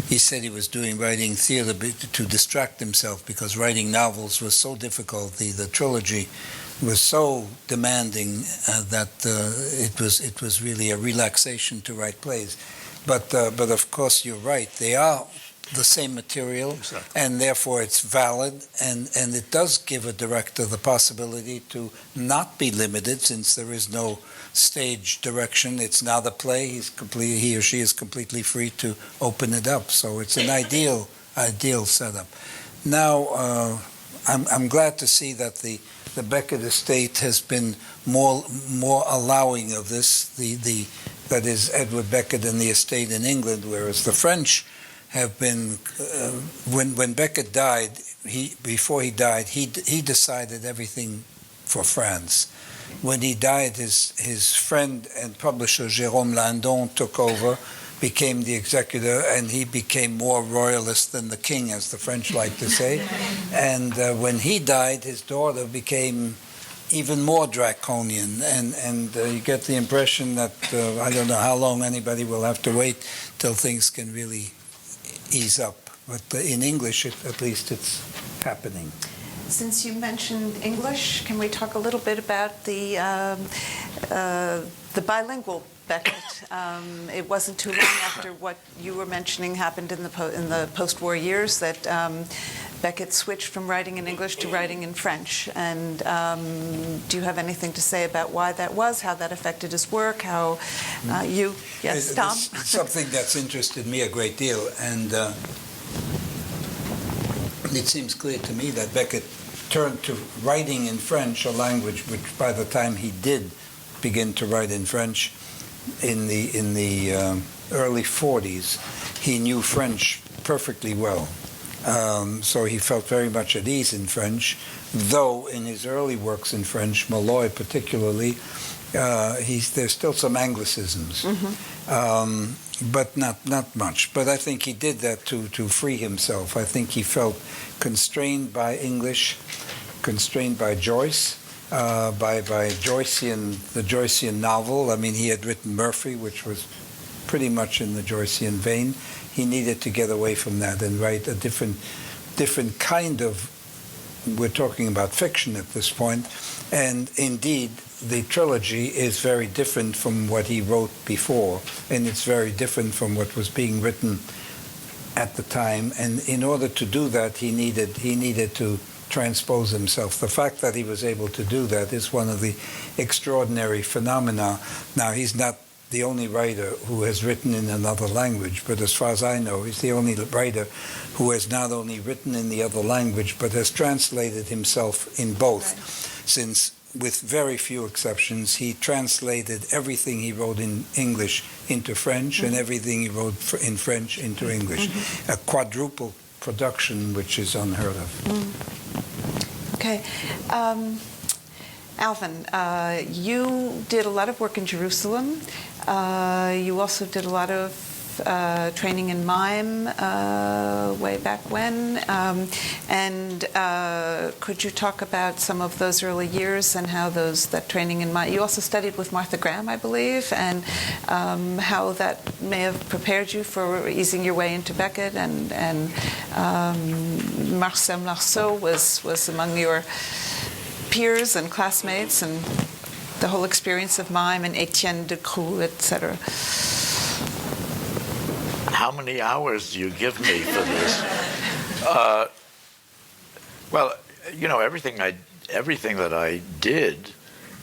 he said he was writing theater to distract himself, because writing novels was so difficult. The trilogy was so demanding that it was really a relaxation to write plays. But of course, you're right. They are the same material, exactly. And therefore it's valid, and it does give a director the possibility to not be limited, since there is no stage direction. It's not a play. He or she is completely free to open it up. So it's an ideal setup. Now, I'm glad to see that the Beckett estate has been more allowing of this. That is Edward Beckett and the estate in England, whereas the French have been. When Beckett died, before he died, he decided everything for France. When he died, his friend and publisher Jérôme Landon took over, became the executor, and he became more royalist than the king, as the French like to say. And when he died, his daughter became even more draconian, and you get the impression that I don't know how long anybody will have to wait till things can really ease up. But in English, at least it's happening. Since you mentioned English, can we talk a little bit about the bilingual Beckett? It wasn't too long after what you were mentioning happened in the post-war years that Beckett switched from writing in English to writing in French. And do you have anything to say about why that was, how that affected his work, how yes, Tom? It's something that's interested me a great deal, and it seems clear to me that Beckett turned to writing in French, a language which by the time he did begin to write in French in the early 40s. He knew French perfectly well. So he felt very much at ease in French, though in his early works in French, Malloy particularly, there's still some Anglicisms, but not much. But I think he did that to free himself. I think he felt constrained by English, constrained by Joyce, by the Joycean novel. I mean, he had written Murphy, which was pretty much in the Joycean vein. He needed to get away from that and write a different kind of, we're talking about fiction at this point, and indeed the trilogy is very different from what he wrote before, and it's very different from what was being written at the time. And in order to do that, he needed to transpose himself. The fact that he was able to do that is one of the extraordinary phenomena. Now, he's not the only writer who has written in another language, but as far as I know, he's the only writer who has not only written in the other language, but has translated himself in both. Right. Since, with very few exceptions, he translated everything he wrote in English into French and everything he wrote in French into English. A quadruple production, which is unheard of. Okay. Alvin, you did a lot of work in Jerusalem. You also did a lot of training in mime way back when. And could you talk about some of those early years and how that training in mime? You also studied with Martha Graham, I believe, and how that may have prepared you for easing your way into Beckett. And Marcel Marceau was among your peers and classmates, and the whole experience of mime, and Etienne de Crou, etc. How many hours do you give me for this? Well, you know, everything that I did,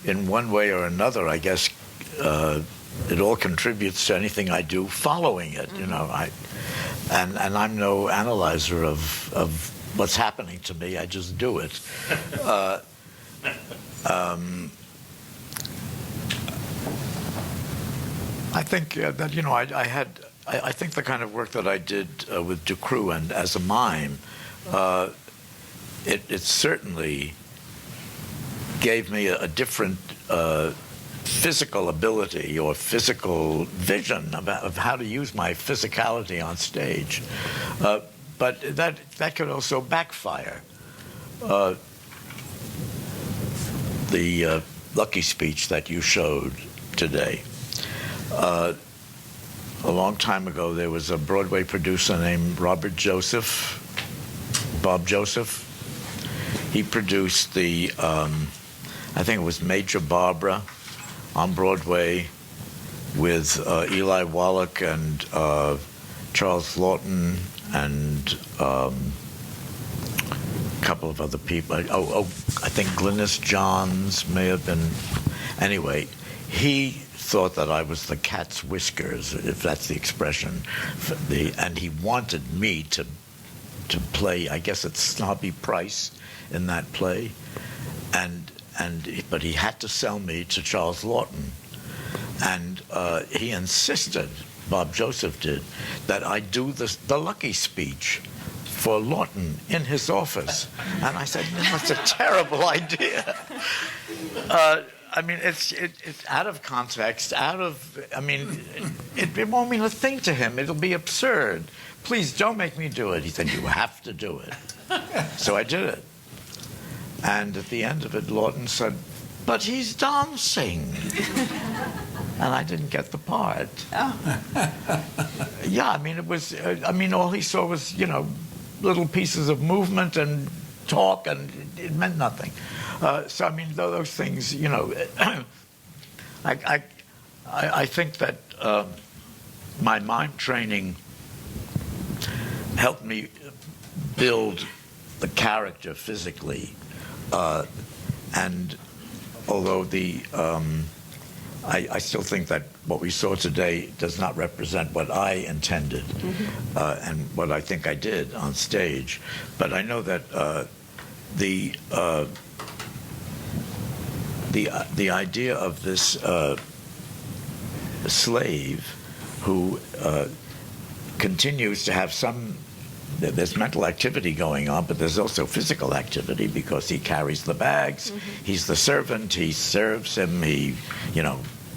in one way or another, I guess, it all contributes to anything I do following it. You know, and I'm no analyzer of what's happening to me. I just do it. I think that, you know, I think the kind of work that I did with de Crou and as a mime, it certainly gave me a different physical ability or physical vision of how to use my physicality on stage. But that could also backfire. The lucky speech that you showed today. A long time ago, there was a Broadway producer named Bob Joseph. He produced the, I think it was Major Barbara on Broadway with Eli Wallach and Charles Lawton and a couple of other people. I think Glynis Johns may have been. Anyway, he thought that I was the cat's whiskers, if that's the expression, and he wanted me to play, I guess it's Snobby Price in that play, but he had to sell me to Charles Lawton, and he insisted, Bob Joseph did, that I do the lucky speech for Lawton in his office. And I said, no, that's a terrible idea. I mean, it's out of context, it won't mean a thing to him. It'll be absurd. Please don't make me do it. He said, you have to do it. So I did it. And at the end of it, Lawton said, but he's dancing. And I didn't get the part. Oh. Yeah, I mean, it was, all he saw was, you know, little pieces of movement and talk, and it meant nothing. So, I mean, those things, you know, I think that my mime training helped me build the character physically. And although I still think that what we saw today does not represent what I intended and what I think I did on stage. But I know that the the idea of this slave who continues to have there's mental activity going on, but there's also physical activity because he carries the bags. He's the servant. He serves him. He,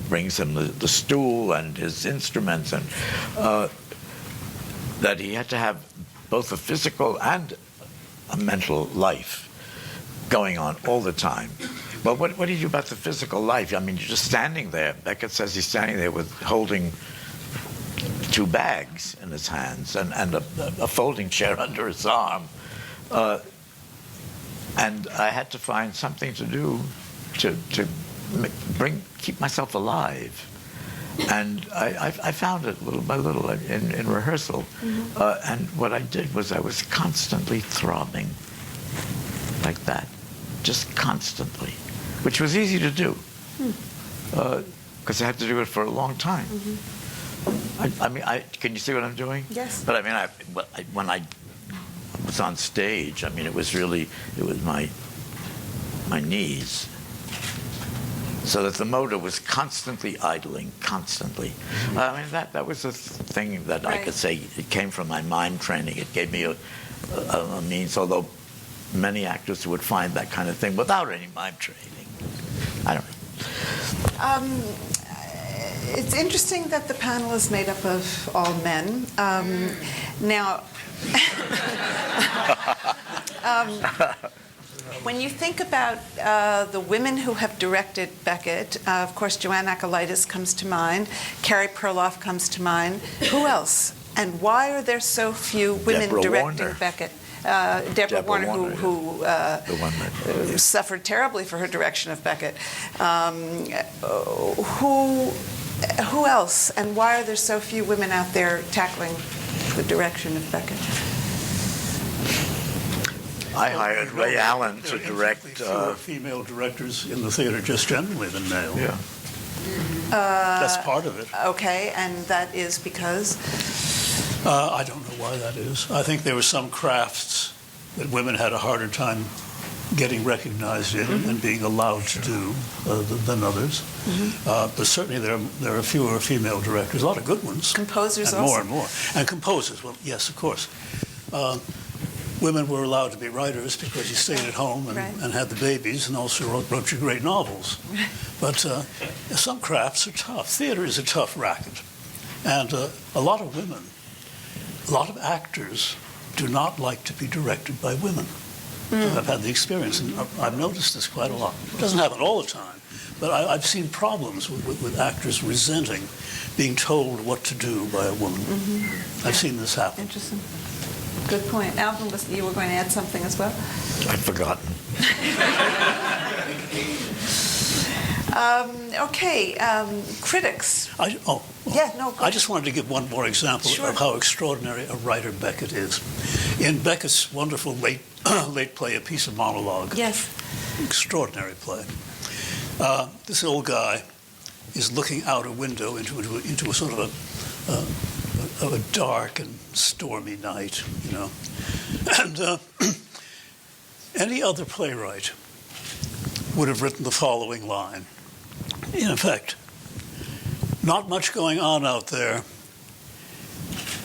brings him the stool and his instruments, and that he had to have both a physical and a mental life going on all the time. Well, what do you do about the physical life? I mean, you're just standing there. Beckett says he's standing there holding 2 bags in his hands and a folding chair under his arm. And I had to find something to do to keep myself alive. And I found it little by little in rehearsal. And what I did was I was constantly throbbing like that, just constantly, which was easy to do because I had to do it for a long time. Can you see what I'm doing? Yes. But when I was on stage, it was my knees. So that the motor was constantly idling, constantly. That was a thing that I could say it came from my mime training. It gave me a means, although many actors would find that kind of thing without any mime training. I don't know. It's interesting that the panel is made up of all men. Now, when you think about the women who have directed Beckett, of course, Joanne Akalaitis comes to mind, Carrie Perloff comes to mind. Who else? And why are there so few women Deborah directing Warner. Beckett? Deborah Warner, who suffered terribly for her direction of Beckett. Who else? And why are there so few women out there tackling the direction of Beckett? I hired Ray Allen to direct. Fewer female directors in the theater just generally than male. Yeah. That's part of it. Okay, and that is because? I don't know why that is. I think there were some crafts that women had a harder time getting recognized in and being allowed to do than others. But certainly there are fewer female directors, a lot of good ones. Composers and also. More and more. And composers, well, yes, of course. Women were allowed to be writers because you stayed at home and had the babies and also wrote your great novels. But some crafts are tough. Theater is a tough racket. And a lot of women, a lot of actors do not like to be directed by women. I've had the experience, and I've noticed this quite a lot. It doesn't happen all the time, but I've seen problems with actors resenting being told what to do by a woman. I've seen this happen. Interesting. Good point. Alvin, you were going to add something as well? I've forgotten. Critics. I just wanted to give one more example of how extraordinary a writer Beckett is. In Beckett's wonderful late play, A Piece of Monologue. Yes. Extraordinary play. This old guy is looking out a window into a sort of a dark and stormy night, And any other playwright would have written the following line. In effect, not much going on out there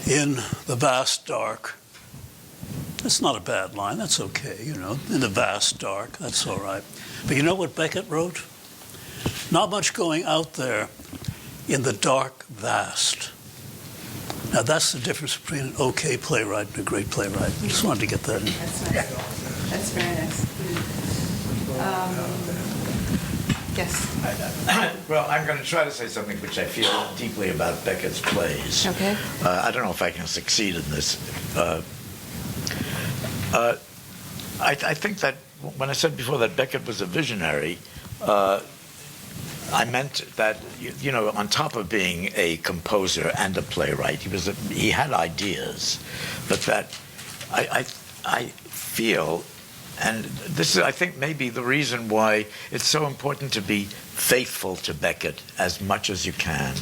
in the vast dark. That's not a bad line. That's okay, In the vast dark, that's all right. But you know what Beckett wrote? Not much going out there in the dark vast. Now, that's the difference between an okay playwright and a great playwright. I just wanted to get that in. That's nice. That's very nice. Yes. Well, I'm going to try to say something which I feel deeply about Beckett's plays. Okay. I don't know if I can succeed in this. I think that when I said before that Beckett was a visionary, I meant that, on top of being a composer and a playwright, he had ideas, but that I feel, and this is, I think, maybe the reason why it's so important to be faithful to Beckett as much as you can.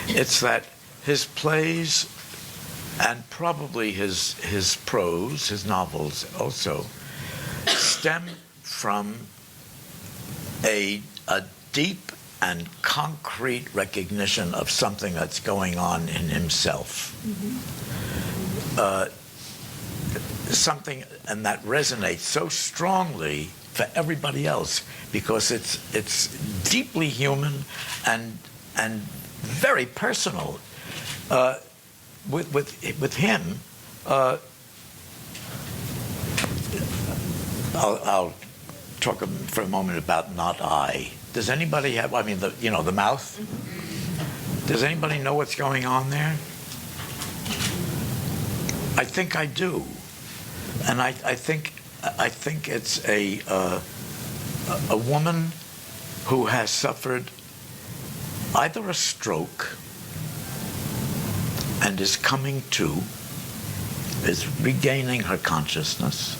It's that his plays and probably his prose, his novels also, stem from a a deep and concrete recognition of something that's going on in himself. Something, and that resonates so strongly for everybody else because it's deeply human and very personal. With him, I'll talk for a moment about not I. Does anybody have? I mean, the mouth. Does anybody know what's going on there? I think I do, and I think it's a woman who has suffered either a stroke and is coming to, is regaining her consciousness,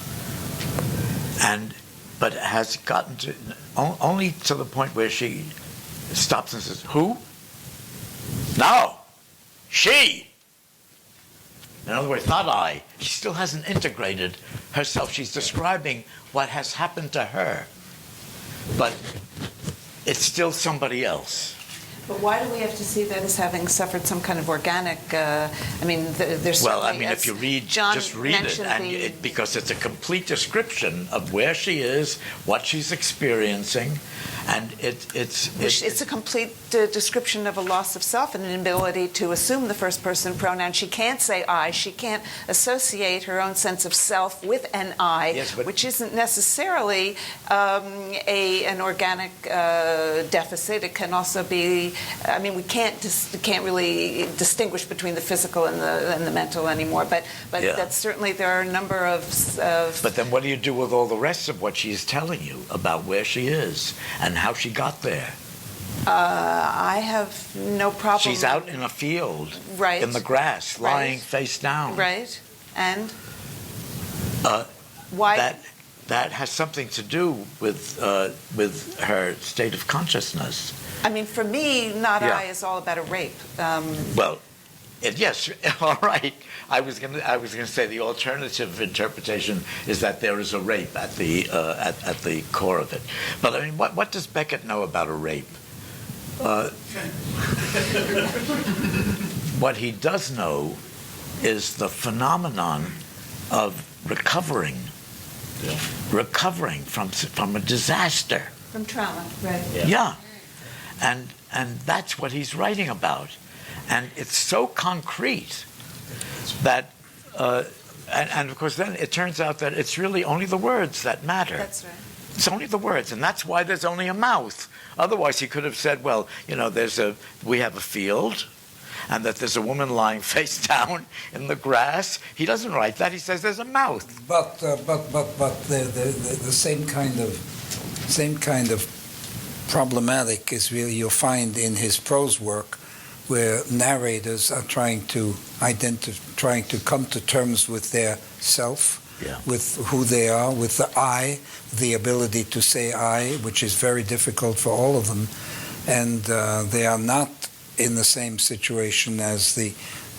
but has gotten to only to the point where she stops and says, "Who? No, she." In other words, not I. She still hasn't integrated herself. She's describing what has happened to her, but it's still somebody else. But why do we have to see that as having suffered some kind of organic? There's well, I certainly, mean, if you read, John just read it, and because it's a complete description of where she is, what she's experiencing, and it's a complete description of a loss of self and an inability to assume the first person pronoun. She can't say I. She can't associate her own sense of self with an I, yes, which isn't necessarily an organic deficit. It can also be. I mean, we can't really distinguish between the physical and the mental anymore. But yeah. That's certainly there are a number of. But then, what do you do with all the rest of what she's telling you about where she is and how she got there? I have no problem. She's out in a field, right, in the grass, lying face down. Right, and why? That has something to do with her state of consciousness. I mean, for me, not yeah. I is all about a rape. Yes, all right. I was gonna say the alternative interpretation is that there is a rape at the core of it. But I mean, what does Beckett know about a rape? What he does know is the phenomenon of recovering from a disaster. From trauma, right? Yeah. And that's what he's writing about. And it's so concrete that, and of course then it turns out that it's really only the words that matter. That's right. It's only the words, and that's why there's only a mouth. Otherwise he could have said, well, we have a field, and that there's a woman lying face down in the grass. He doesn't write that. He says there's a mouth. But the same kind of problematic is really you'll find in his prose work, where narrators are trying to come to terms with their self, yeah. with who they are, with the I, the ability to say I, which is very difficult for all of them, and they are not in the same situation as the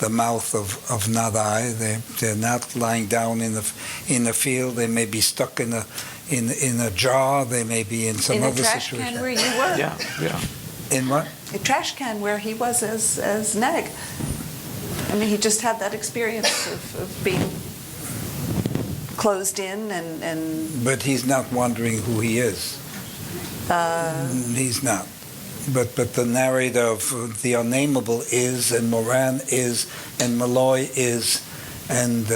mouth of not I. They're not lying down in the field. They may be stuck in a jar. They may be in some other situation. In a trash can where you were. Yeah. In what? A trash can where he was as Neg. I mean, he just had that experience of being closed in and. But he's not wondering who he is. He's not. But the narrator of the unnameable is, and Moran is, and Malloy is, and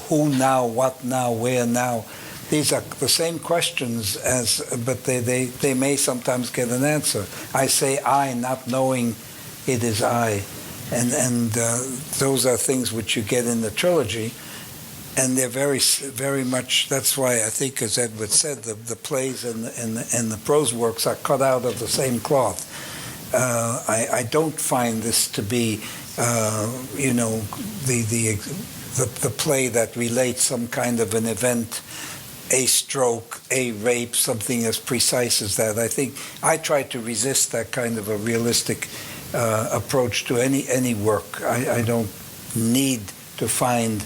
who now, what now, where now. These are the same questions but they may sometimes get an answer. I say I, not knowing it is I, and those are things which you get in the trilogy, and they're very, very much. That's why I think, as Edward said, the plays and the prose works are cut out of the same cloth. I don't find this to be, the play that relates some kind of an event, a stroke, a rape, something as precise as that. I think I try to resist that kind of a realistic approach to any work. I don't need to find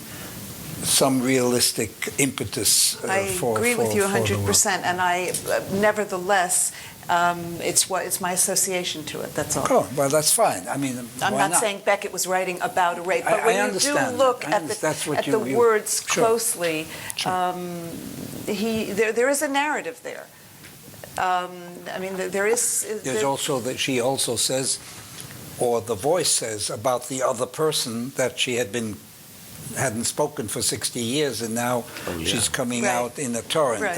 some realistic impetus I for agree with you for the work. 100%, and I, nevertheless, it's my association to it, that's all. Oh, well, that's fine. I mean, I'm why not saying Beckett was writing about a rape, but I when you do understand look that. at That's what the you- words Sure. closely, Sure. there is a narrative there. I mean, there is... There's also that she also says, or the voice says, about the other person that she hadn't spoken for 60 years, and now she's coming Right. out in a torrent. Right.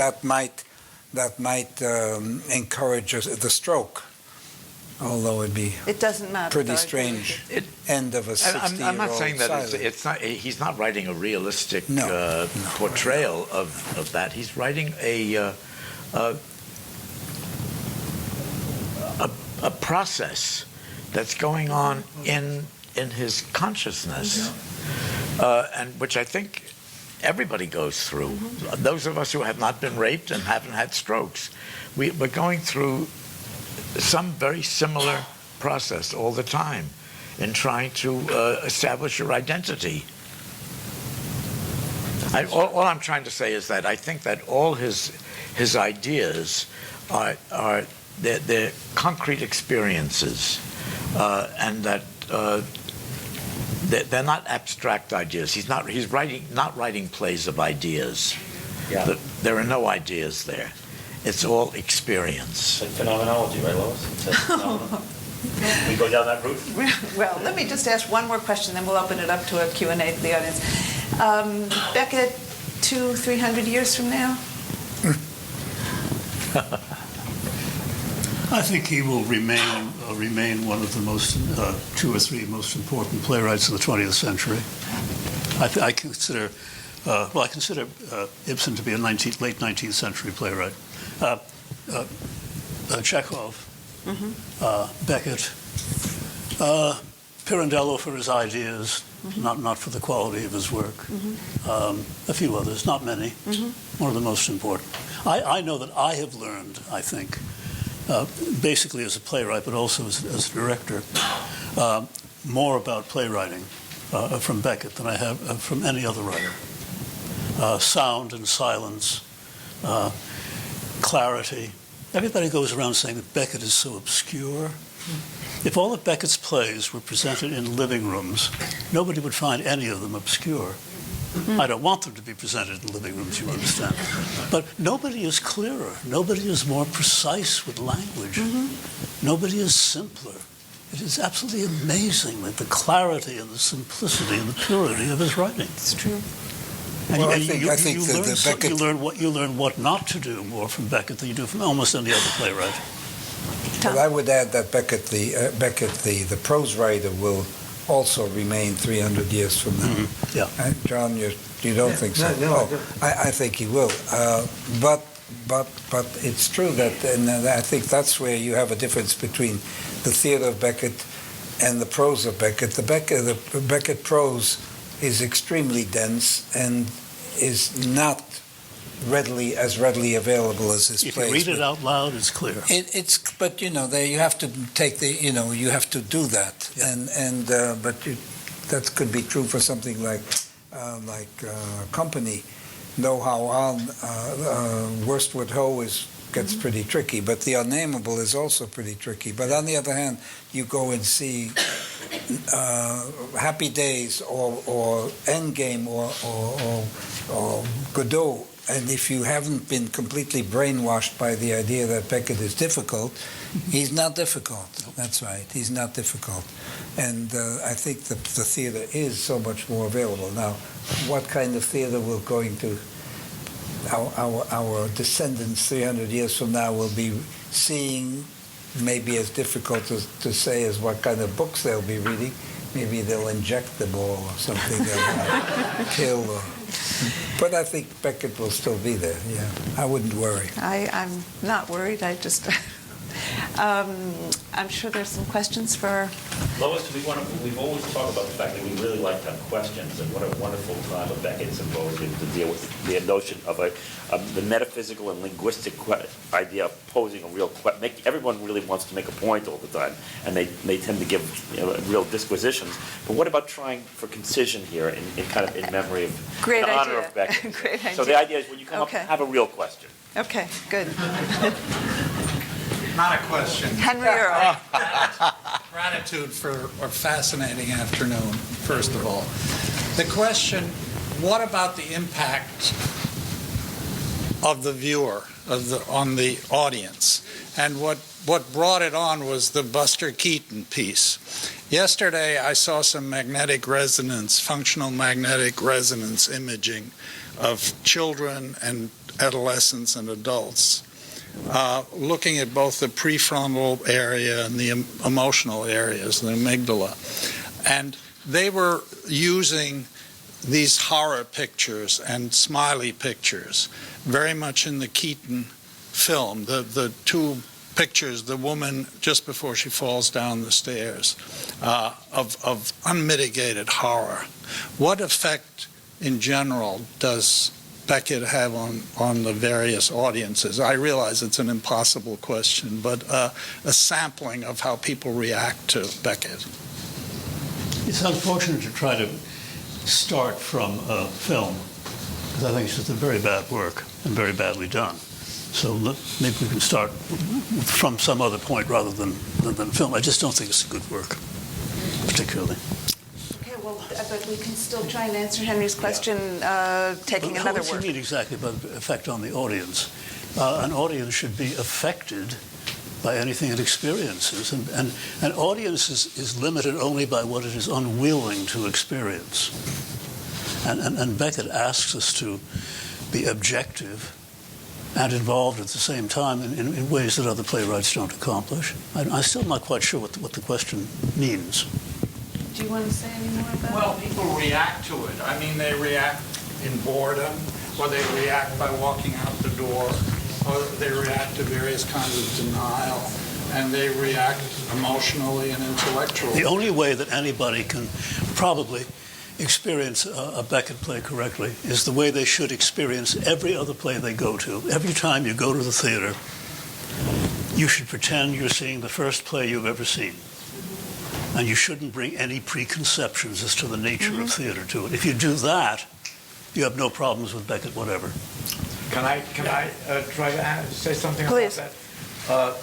That might encourage the stroke, although it'd be It doesn't matter. pretty though, I agree with strange you. end of a 60-year-old I'm not saying that silence. it's not. He's not writing a realistic No. portrayal of that. He's writing a process that's going on in his consciousness, and which I think everybody goes through. Those of us who have not been raped and haven't had strokes, we're going through some very similar process all the time in trying to establish your identity. All I'm trying to say is that I think that all his ideas are they're concrete experiences, and that they're not abstract ideas. He's not writing plays of ideas. Yeah. There are no ideas there. It's all experience. Like phenomenology, right, Lois? We go down that route? Well, let me just ask one more question, then we'll open it up to a Q&A to the audience. Beckett, 200-300 years from now? I think he will remain one of the most, 2 or 3 most important playwrights of the 20th century. I consider Ibsen to be a late 19th century playwright. Chekhov, Beckett, Pirandello for his ideas, not for the quality of his work. A few others, not many. One of the most important. I know that I have learned, I think, basically as a playwright, but also as a director, more about playwriting from Beckett than I have from any other writer. Sound and silence, clarity. Everybody goes around saying that Beckett is so obscure. If all of Beckett's plays were presented in living rooms, nobody would find any of them obscure. I don't want them to be presented in living rooms, you understand. But nobody is clearer. Nobody is more precise with language. Nobody is simpler. It is absolutely amazing that the clarity and the simplicity and the purity of his writing. It's true. And Well, I you think learn the Beckett... you learn what not to do more from Beckett than you do from almost any other playwright. But I would add that Beckett, the prose writer, will also remain 300 years from now. Yeah. John, you don't think so? No, I don't. I think he will. But it's true that, and I think that's where you have a difference between the theater of Beckett and the prose of Beckett. The Beckett prose is extremely dense and is not as readily available as his If plays. you read it out loud, it's clear. But you have to take you have to do that, Yeah. that could be true for something like Company. Know How On, Worstwood Ho gets pretty tricky, but The Unnameable is also pretty tricky. But on the other hand, you go and see Happy Days or Endgame or Godot, and if you haven't been completely brainwashed by the idea that Beckett is difficult, he's not difficult. That's right, he's not difficult. And I think the theater is so much more available. Now, what kind of theater we're going to, our descendants 300 years from now will be seeing, maybe as difficult to say as what kind of books they'll be reading. Maybe they'll inject them all or something, they'll kill. But I think Beckett will still be there, yeah. I wouldn't worry. I'm not worried. I just... I'm sure there's some questions for... Lois, we've always talked about the fact that we really like to have questions, and what a wonderful time of Beckett Symposium to deal with the notion of the metaphysical and linguistic idea of posing a real question. Everyone really wants to make a point all the time, and they tend to give real disquisitions. But what about trying for concision here in memory of, Great in honor idea. of Beckett? Great idea. So the idea is when you come Okay. up, have a real question. Okay, good. Not a question. Henry Earl. Gratitude for a fascinating afternoon, first of all. The question, what about the impact of the viewer, on the audience? And what brought it on was the Buster Keaton piece. Yesterday, I saw some magnetic resonance, functional magnetic resonance imaging of children and adolescents and adults, looking at both the prefrontal area and the emotional areas, the amygdala. And they were using these horror pictures and smiley pictures, very much in the Keaton film, the two pictures, the woman just before she falls down the stairs, of unmitigated horror. What effect in general does Beckett have on the various audiences? I realize it's an impossible question, but a sampling of how people react to Beckett. It's unfortunate to try to start from film, because I think it's just a very bad work and very badly done. So maybe we can start from some other point rather than film. I just don't think it's a good work, particularly. Okay, well, but we can still try and answer Henry's question taking another What do word. you mean exactly by the effect on the audience? An audience should be affected by anything it experiences, and an audience is limited only by what it is unwilling to experience. And Beckett asks us to be objective and involved at the same time in ways that other playwrights don't accomplish. I'm still not quite sure what the question means. Do you want to say any more about Well, people react to it. I mean, they react in boredom, or they react by walking out the door, or they react to various kinds of denial, and they react emotionally and intellectually. The only way that anybody can probably experience a Beckett play correctly is the way they should experience every other play they go to. Every time you go to the theater, you should pretend you're seeing the first play you've ever seen. And you shouldn't bring any preconceptions as to the nature of theater to it. If you do that, you have no problems with Beckett whatever. Can I try to say something Please. about that?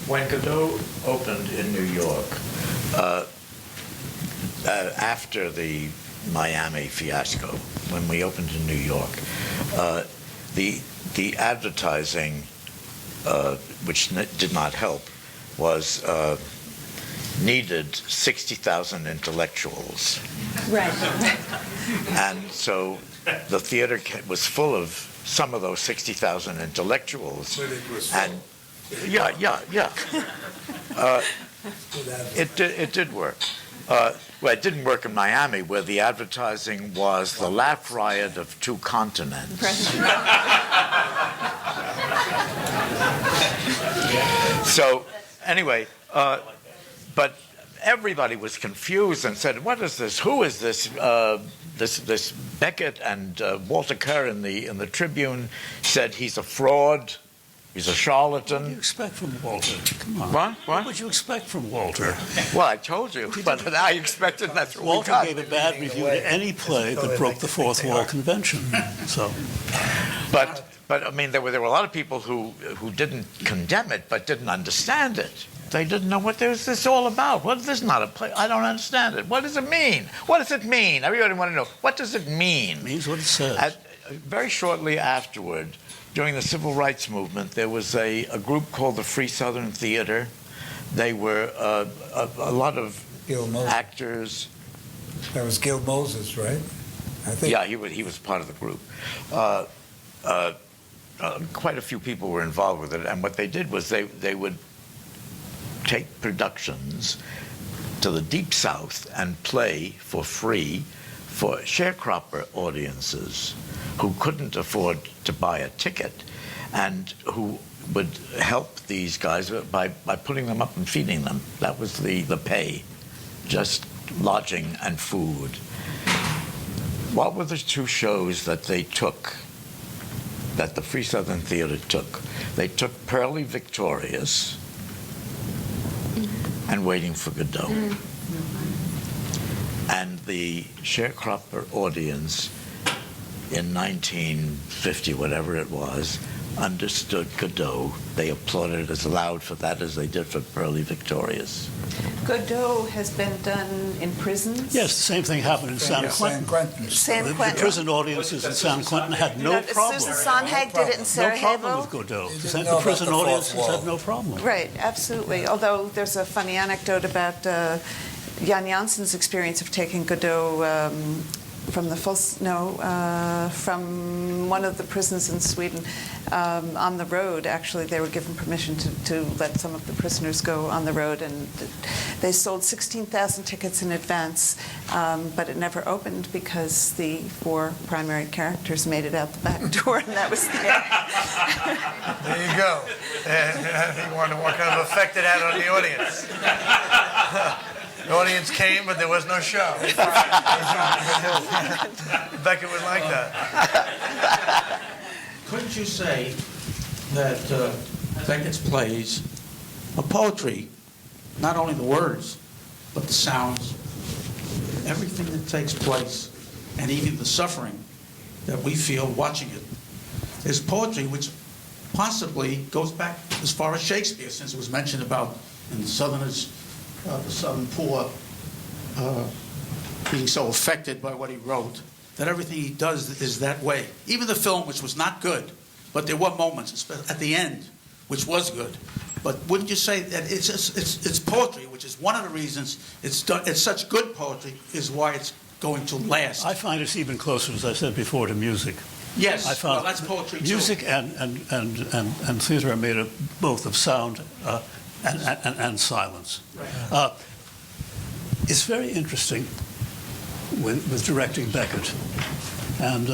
When Godot opened in New York, after the Miami fiasco, when we opened in New York, the advertising, which did not help, was needed 60,000 intellectuals. Right. And so the theater was full of some of those 60,000 intellectuals. But it was full. And yeah. It did work. Well, it didn't work in Miami, where the advertising was the laugh riot of two continents. So, anyway, but everybody was confused and said, "What is this? Who is this?" This Beckett, and Walter Kerr in the Tribune said he's a fraud. He's a charlatan. What do you expect from Walter? Come on. What? What would you expect from Walter? Well, I told you, but I expected that's what we Walter got. gave a bad review to any play that broke the fourth wall convention. So, But I mean, there were a lot of people who didn't condemn it, but didn't understand it. They didn't know what this is all about. What is this? Not a play. I don't understand it. What does it mean? What does it mean? Everybody want to know. What does it mean? it means what it says. Very shortly afterward, during the civil rights movement, there was a group called the Free Southern Theater. They were a lot of Gil Moses. actors. That was Gil Moses, right? I think. Yeah, he was part of the group. Quite a few people were involved with it, and what they did was they would take productions to the Deep South and play for free for sharecropper audiences who couldn't afford to buy a ticket and who would help these guys by putting them up and feeding them. That was the pay, just lodging and food. What were the two shows that they took, that the Free Southern Theater took? They took Pearly Victorious and Waiting for Godot. And the sharecropper audience in 1950, whatever it was, understood Godot. They applauded as loud for that as they did for Pearly Victorious. Godot has been done in prisons. Yes, the same thing happened in San Quentin. San The Quentin. prison audiences in San Quentin had no problem. Susan Sonhag did it in No Sarajevo. problem with Godot. They didn't The know about prison the fourth audiences wall. had no problem. Right, absolutely. Although there's a funny anecdote about Jan Jansson's experience of taking Godot from from one of the prisons in Sweden on the road. Actually, they were given permission to let some of the prisoners go on the road, and they sold 16,000 tickets in advance, but it never opened because the 4 primary characters made it out the back door, and that was the end. There you go. You wonder what kind of effect it had on the audience. The audience came, but there was no show. Beckett would like that. Couldn't you say that Beckett's plays are poetry, not only the words, but the sounds, everything that takes place, and even the suffering that we feel watching it, is poetry which possibly goes back as far as Shakespeare, since it was mentioned about in the Southerners, the Southern poor being so affected by what he wrote, that everything he does is that way. Even the film, which was not good, but there were moments at the end, which was good. But wouldn't you say that it's poetry, which is one of the reasons it's such good poetry, is why it's going to last? I find it's even closer, as I said before, to music. Yes, I found well, that's poetry too. music and theater are made of both of sound and silence. Right. It's very interesting with directing Beckett, and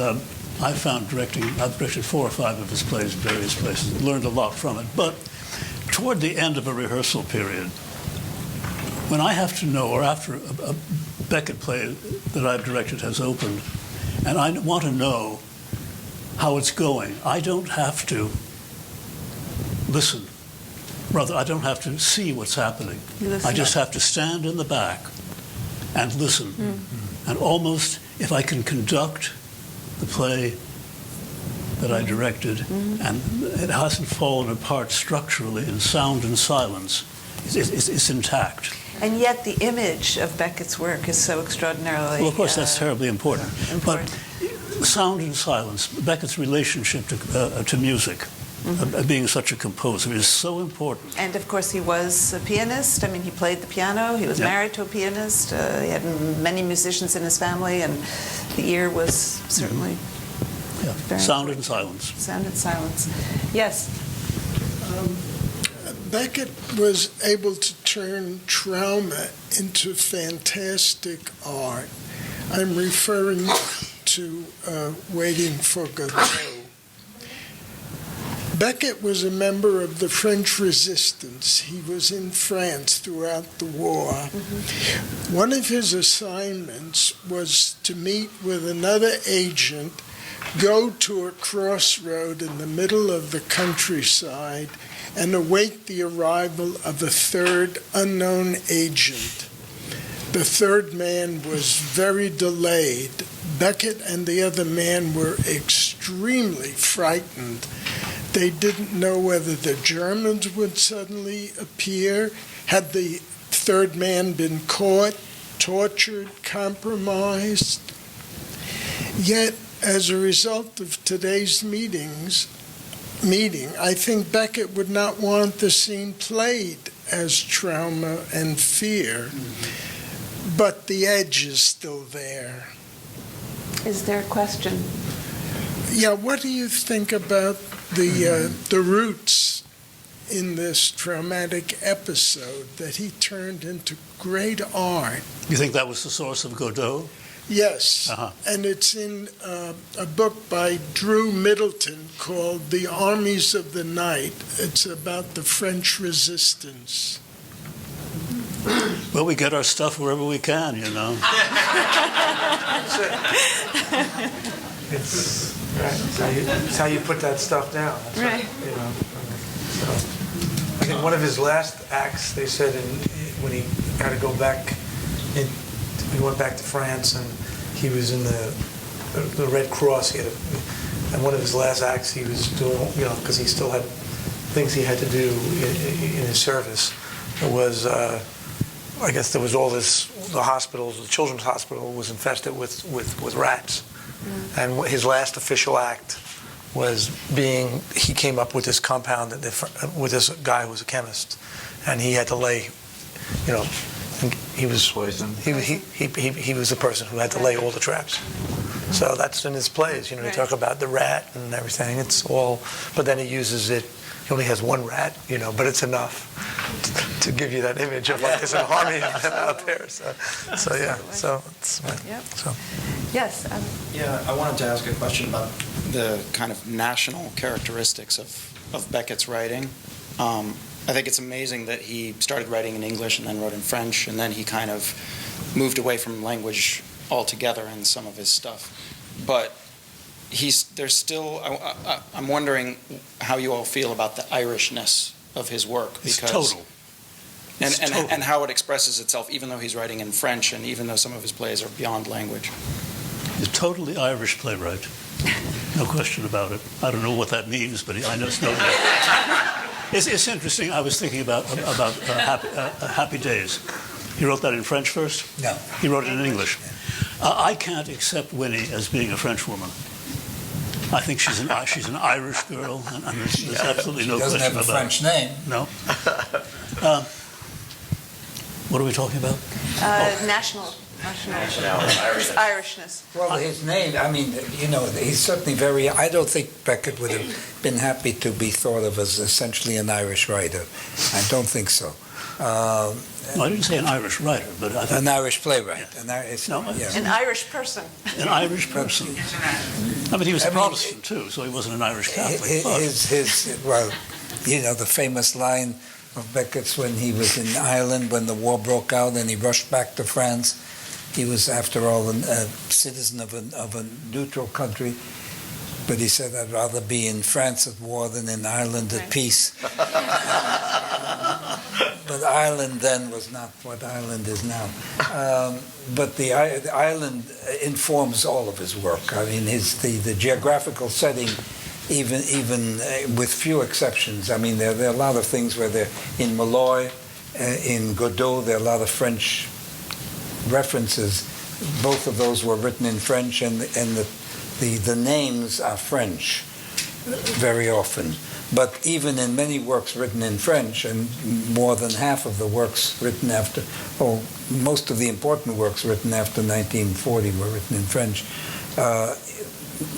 I've directed 4 or 5 of his plays in various places, learned a lot from it. But toward the end of a rehearsal period, when I have to know, or after a Beckett play that I've directed has opened, and I want to know how it's going, I don't have to listen. Rather, I don't have to see what's happening. I just have to stand in the back and listen. And almost, if I can conduct the play that I directed, and it hasn't fallen apart structurally in sound and silence, it's intact. And yet the image of Beckett's work is so extraordinarily Well, of course, that's terribly important. important. But sound and silence, Beckett's relationship to music, being such a composer, is so important. And of course, he was a pianist. I mean, he played the piano. He was married to a pianist. He had many musicians in his family, and the ear was certainly very Sound important. and silence. Sound and silence. Yes. Beckett was able to turn trauma into fantastic art. I'm referring to Waiting for Godot. Beckett was a member of the French resistance. He was in France throughout the war. One of his assignments was to meet with another agent, go to a crossroad in the middle of the countryside, and await the arrival of a third unknown agent. The third man was very delayed. Beckett and the other man were extremely frightened. They didn't know whether the Germans would suddenly appear. Had the third man been caught, tortured, compromised? Yet, as a result of today's meeting, I think Beckett would not want the scene played as trauma and fear, but the edge is still there. Is there a question? Yeah, what do you think about the roots in this traumatic episode that he turned into great art? You think that was the source of Godot? Yes, Uh-huh. and it's in a book by Drew Middleton called The Armies of the Night. It's about the French resistance. Well, we get our stuff wherever we can, you know. It's how you put that stuff down. That's Right. You know. So, I think one of his last acts, they said, when he had to go back, he went back to France, and he was in the Red Cross. And one of his last acts, he was doing, because he still had things he had to do in his service. It was, I guess there was all this. The hospitals, the children's hospital, was infested with rats. And his last official act was he came up with this compound with this guy who was a chemist, and he had to lay, he was poisoned. He was the person who had to lay all the traps. So that's in his plays. You talk about the rat and everything. It's all, but then he uses it. He only has one rat, but it's enough to give you that image of like there's an army of them out there. So yeah. So it's so. Yes. Yeah, I wanted to ask a question about the kind of national characteristics of Beckett's writing. I think it's amazing that he started writing in English and then wrote in French, and then he kind of moved away from language altogether in some of his stuff. But there's still, I'm wondering how you all feel about the Irishness of his work. It's total. And how it expresses itself, even though he's writing in French and even though some of his plays are beyond language. He's a totally Irish playwright. No question about it. I don't know what that means, but I know it's totally. It's interesting. I was thinking about Happy Days. He wrote that in French first? No. He wrote it in English. I can't accept Winnie as being a French woman. I think she's an Irish girl, and there's absolutely no question about it. Doesn't have a French name. No. What are we talking about? National Irishness. Well, his name, I mean, he's certainly very, I don't think Beckett would have been happy to be thought of as essentially an Irish writer. I don't think so. No, I didn't say an Irish writer, but I think An Irish playwright. Yeah. An Irish person. An Irish person. I mean, he was a Protestant too, so he wasn't an Irish Catholic. The famous line of Beckett's when he was in Ireland when the war broke out and he rushed back to France. He was, after all, a citizen of a neutral country, but he said, "I'd rather be in France at war than in Ireland at peace." But Ireland then was not what Ireland is now. But the Ireland informs all of his work. I mean, the geographical setting, even with few exceptions. I mean, there are a lot of things where they're in Malloy, in Godot. There are a lot of French references. Both of those were written in French, and the names are French very often. But even in many works written in French, and more than half of the works written after, most of the important works written after 1940 were written in French.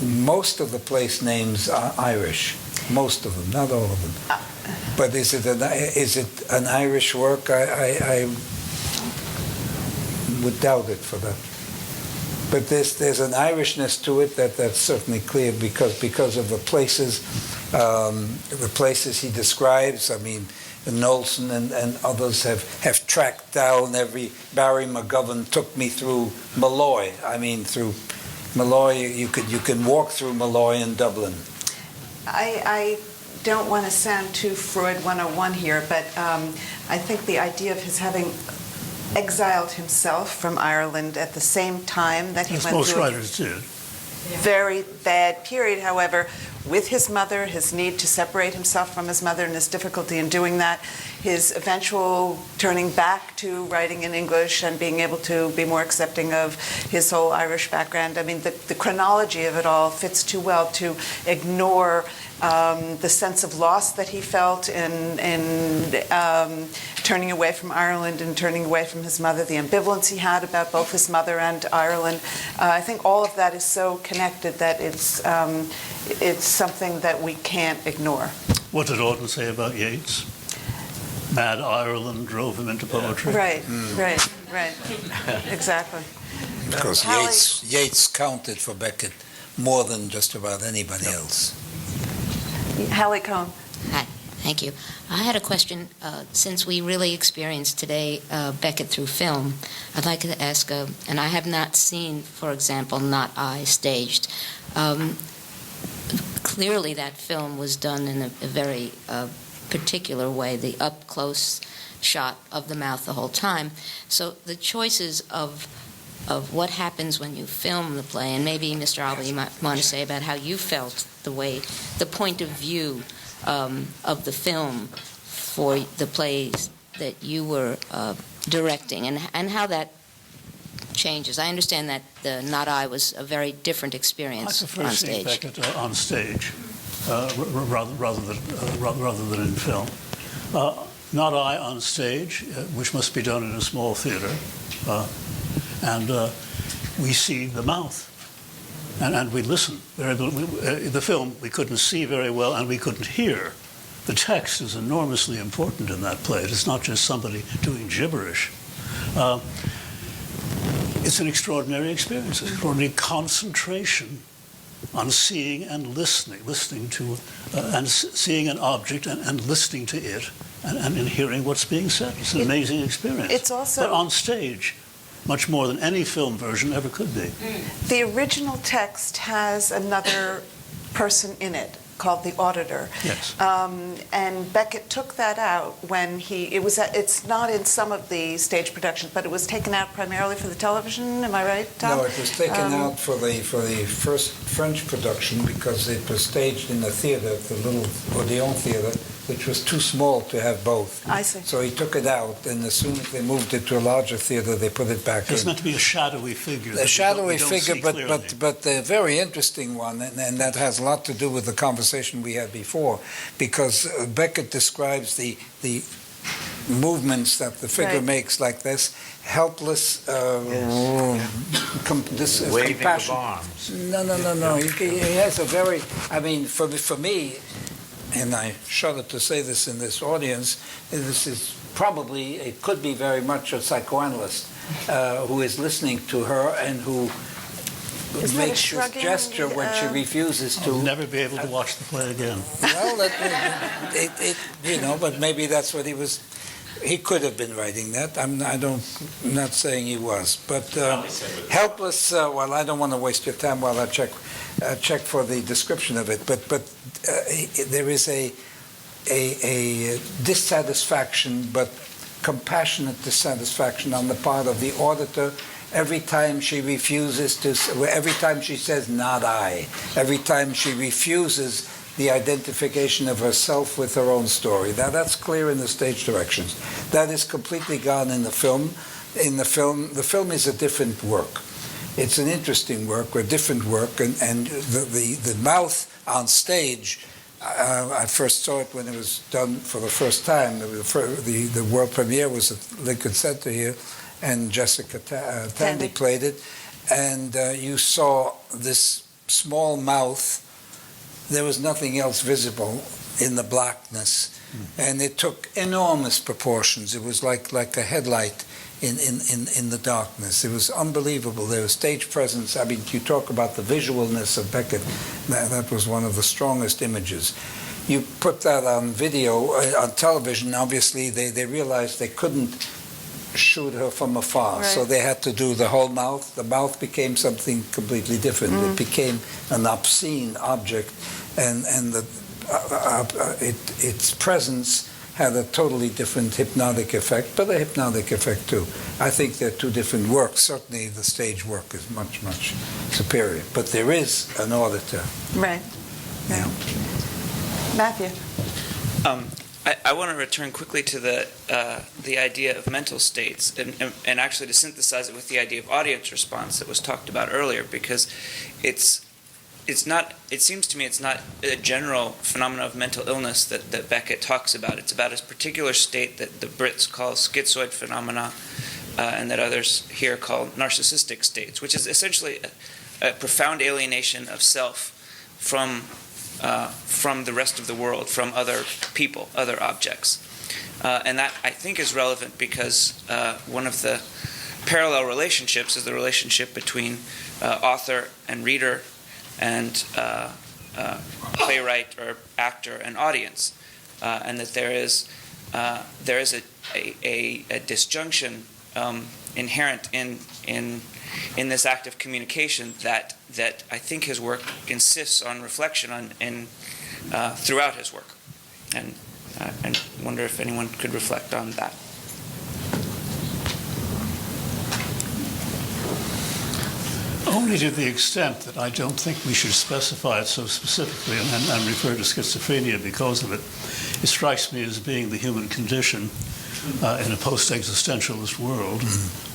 Most of the place names are Irish. Most of them, not all of them. But is it an Irish work? I would doubt it for that. But there's an Irishness to it that's certainly clear because of the places he describes. I mean, Knowlson and others have tracked down Barry McGovern took me through Malloy. I mean, through Malloy, you can walk through Malloy in Dublin. I don't want to sound too Freud 101 here, but I think the idea of his having exiled himself from Ireland at the same time that he went most through writers did. Very bad period, however, with his mother, his need to separate himself from his mother and his difficulty in doing that, his eventual turning back to writing in English and being able to be more accepting of his whole Irish background. I mean, the chronology of it all fits too well to ignore the sense of loss that he felt in turning away from Ireland and turning away from his mother, the ambivalence he had about both his mother and Ireland. I think all of that is so connected that it's something that we can't ignore. What did Auden say about Yeats? Mad Ireland drove him into poetry. Right, right, exactly. Because Hallie- Yeats counted for Beckett more than just about anybody else. Hallie Cohn. Hi, thank you. I had a question. Since we really experienced today Beckett through film, I'd like to ask, and I have not seen, for example, Not I staged. Clearly that film was done in a very particular way, the up-close shot of the mouth the whole time. So the choices of what happens when you film the play, and maybe, Mr. Albee, you might want to say about how you felt the point of view of the film for the plays that you were directing, and how that changes. I understand that the Not I was a very different experience I prefer on seeing stage. Beckett on stage rather than in film. Not I on stage, which must be done in a small theater, and we see the mouth, and we listen. The film we couldn't see very well, and we couldn't hear. The text is enormously important in that play. It's not just somebody doing gibberish. It's an extraordinary experience, an extraordinary concentration on seeing and listening to, and seeing an object and listening to it, and in hearing what's being said. It's an amazing experience. It's also... But on stage, much more than any film version ever could be. The original text has another person in it called the auditor. Yes. And Beckett took that out when it's not in some of the stage productions, but it was taken out primarily for the television. Am I right, Tom? No, it was taken out for the first French production because it was staged in the theater, the little Odeon theater, which was too small to have both. I see. So he took it out, and as soon as they moved it to a larger theater, they put it back in. It's meant to be a shadowy figure. A shadowy we don't figure, see but a very interesting one, and that has a lot to do with the conversation we had before, because Beckett describes the movements that the figure Right. makes like this, helpless, Waving of arms. No. He has a very, I mean, for me, and I shudder to say this in this audience, this is probably, it could be very much a psychoanalyst who is listening to her and who Isn't that a makes this shrugging, gesture when she refuses to. I'll never be able to watch the play again. Well, but maybe that's what he was. He could have been writing that. I'm not saying he was, but helpless. Well, I don't want to waste your time while I check for the description of it. But there is a dissatisfaction, but compassionate dissatisfaction on the part of the auditor. Every time she refuses every time she says "not I," every time she refuses the identification of herself with her own story. Now that's clear in the stage directions. That is completely gone in the film. The film is a different work. It's an interesting work, or a different work, and the mouth on stage. I first saw it when it was done for the first time. The world premiere was at Lincoln Center here, and Jessica Tandy played it, and you saw this small mouth. There was nothing else visible in the blackness, and it took enormous proportions. It was like a headlight in the darkness. It was unbelievable. There was stage presence. I mean, you talk about the visualness of Beckett. That was one of the strongest images. You put that on video, on television. Obviously, they realized they couldn't shoot her from afar, so they had to do the whole mouth. The mouth became something completely different. It became an obscene object, and its presence had a totally different hypnotic effect, but a hypnotic effect too. I think they're two different works. Certainly the stage work is much, much superior, but there is an auditor. Right. Yeah. Matthew. I want to return quickly to the idea of mental states, and actually to synthesize it with the idea of audience response that was talked about earlier, because it's not. It seems to me it's not a general phenomenon of mental illness that Beckett talks about. It's about a particular state that the Brits call schizoid phenomena, and that others here call narcissistic states, which is essentially a profound alienation of self from the rest of the world, from other people, other objects. And that, I think, is relevant because one of the parallel relationships is the relationship between author and reader and playwright or actor and audience, and that there is a disjunction inherent in this act of communication that I think his work insists on reflection on throughout his work, and I wonder if anyone could reflect on that. Only to the extent that I don't think we should specify it so specifically and refer to schizophrenia because of it. It strikes me as being the human condition in a post-existentialist world,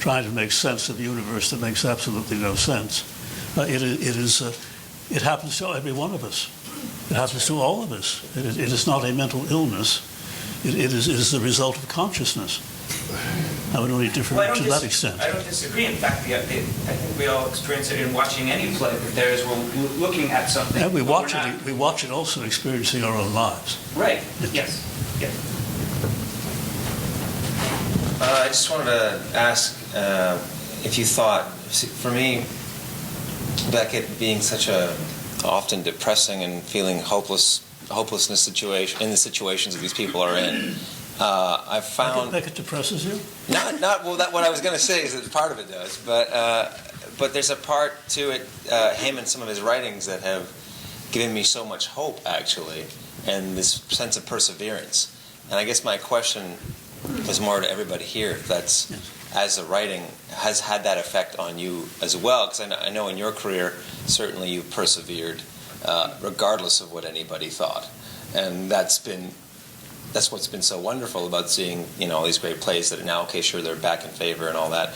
trying to make sense of a universe that makes absolutely no sense. It happens to every one of us. It happens to all of us. It is not a mental illness. It is the result of consciousness. I would only differ to that extent. I don't disagree. In fact, I think we all experience it in watching any play. That there is, we're looking at something. And we watch it also experiencing our own lives. Right. Yes. I just wanted to ask if you thought, for me, Beckett being such a often depressing and feeling hopelessness situation in the situations that these people are in. I've found Beckett depresses you. Not well. What I was going to say is that part of it does, but there's a part to it, him and some of his writings that have given me so much hope, actually, and this sense of perseverance. And I guess my question was more to everybody here, if that's, as the writing has had that effect on you as well, because I know in your career, certainly you've persevered, regardless of what anybody thought. And that's what's been so wonderful about seeing, all these great plays that are now, okay, sure, they're back in favor and all that,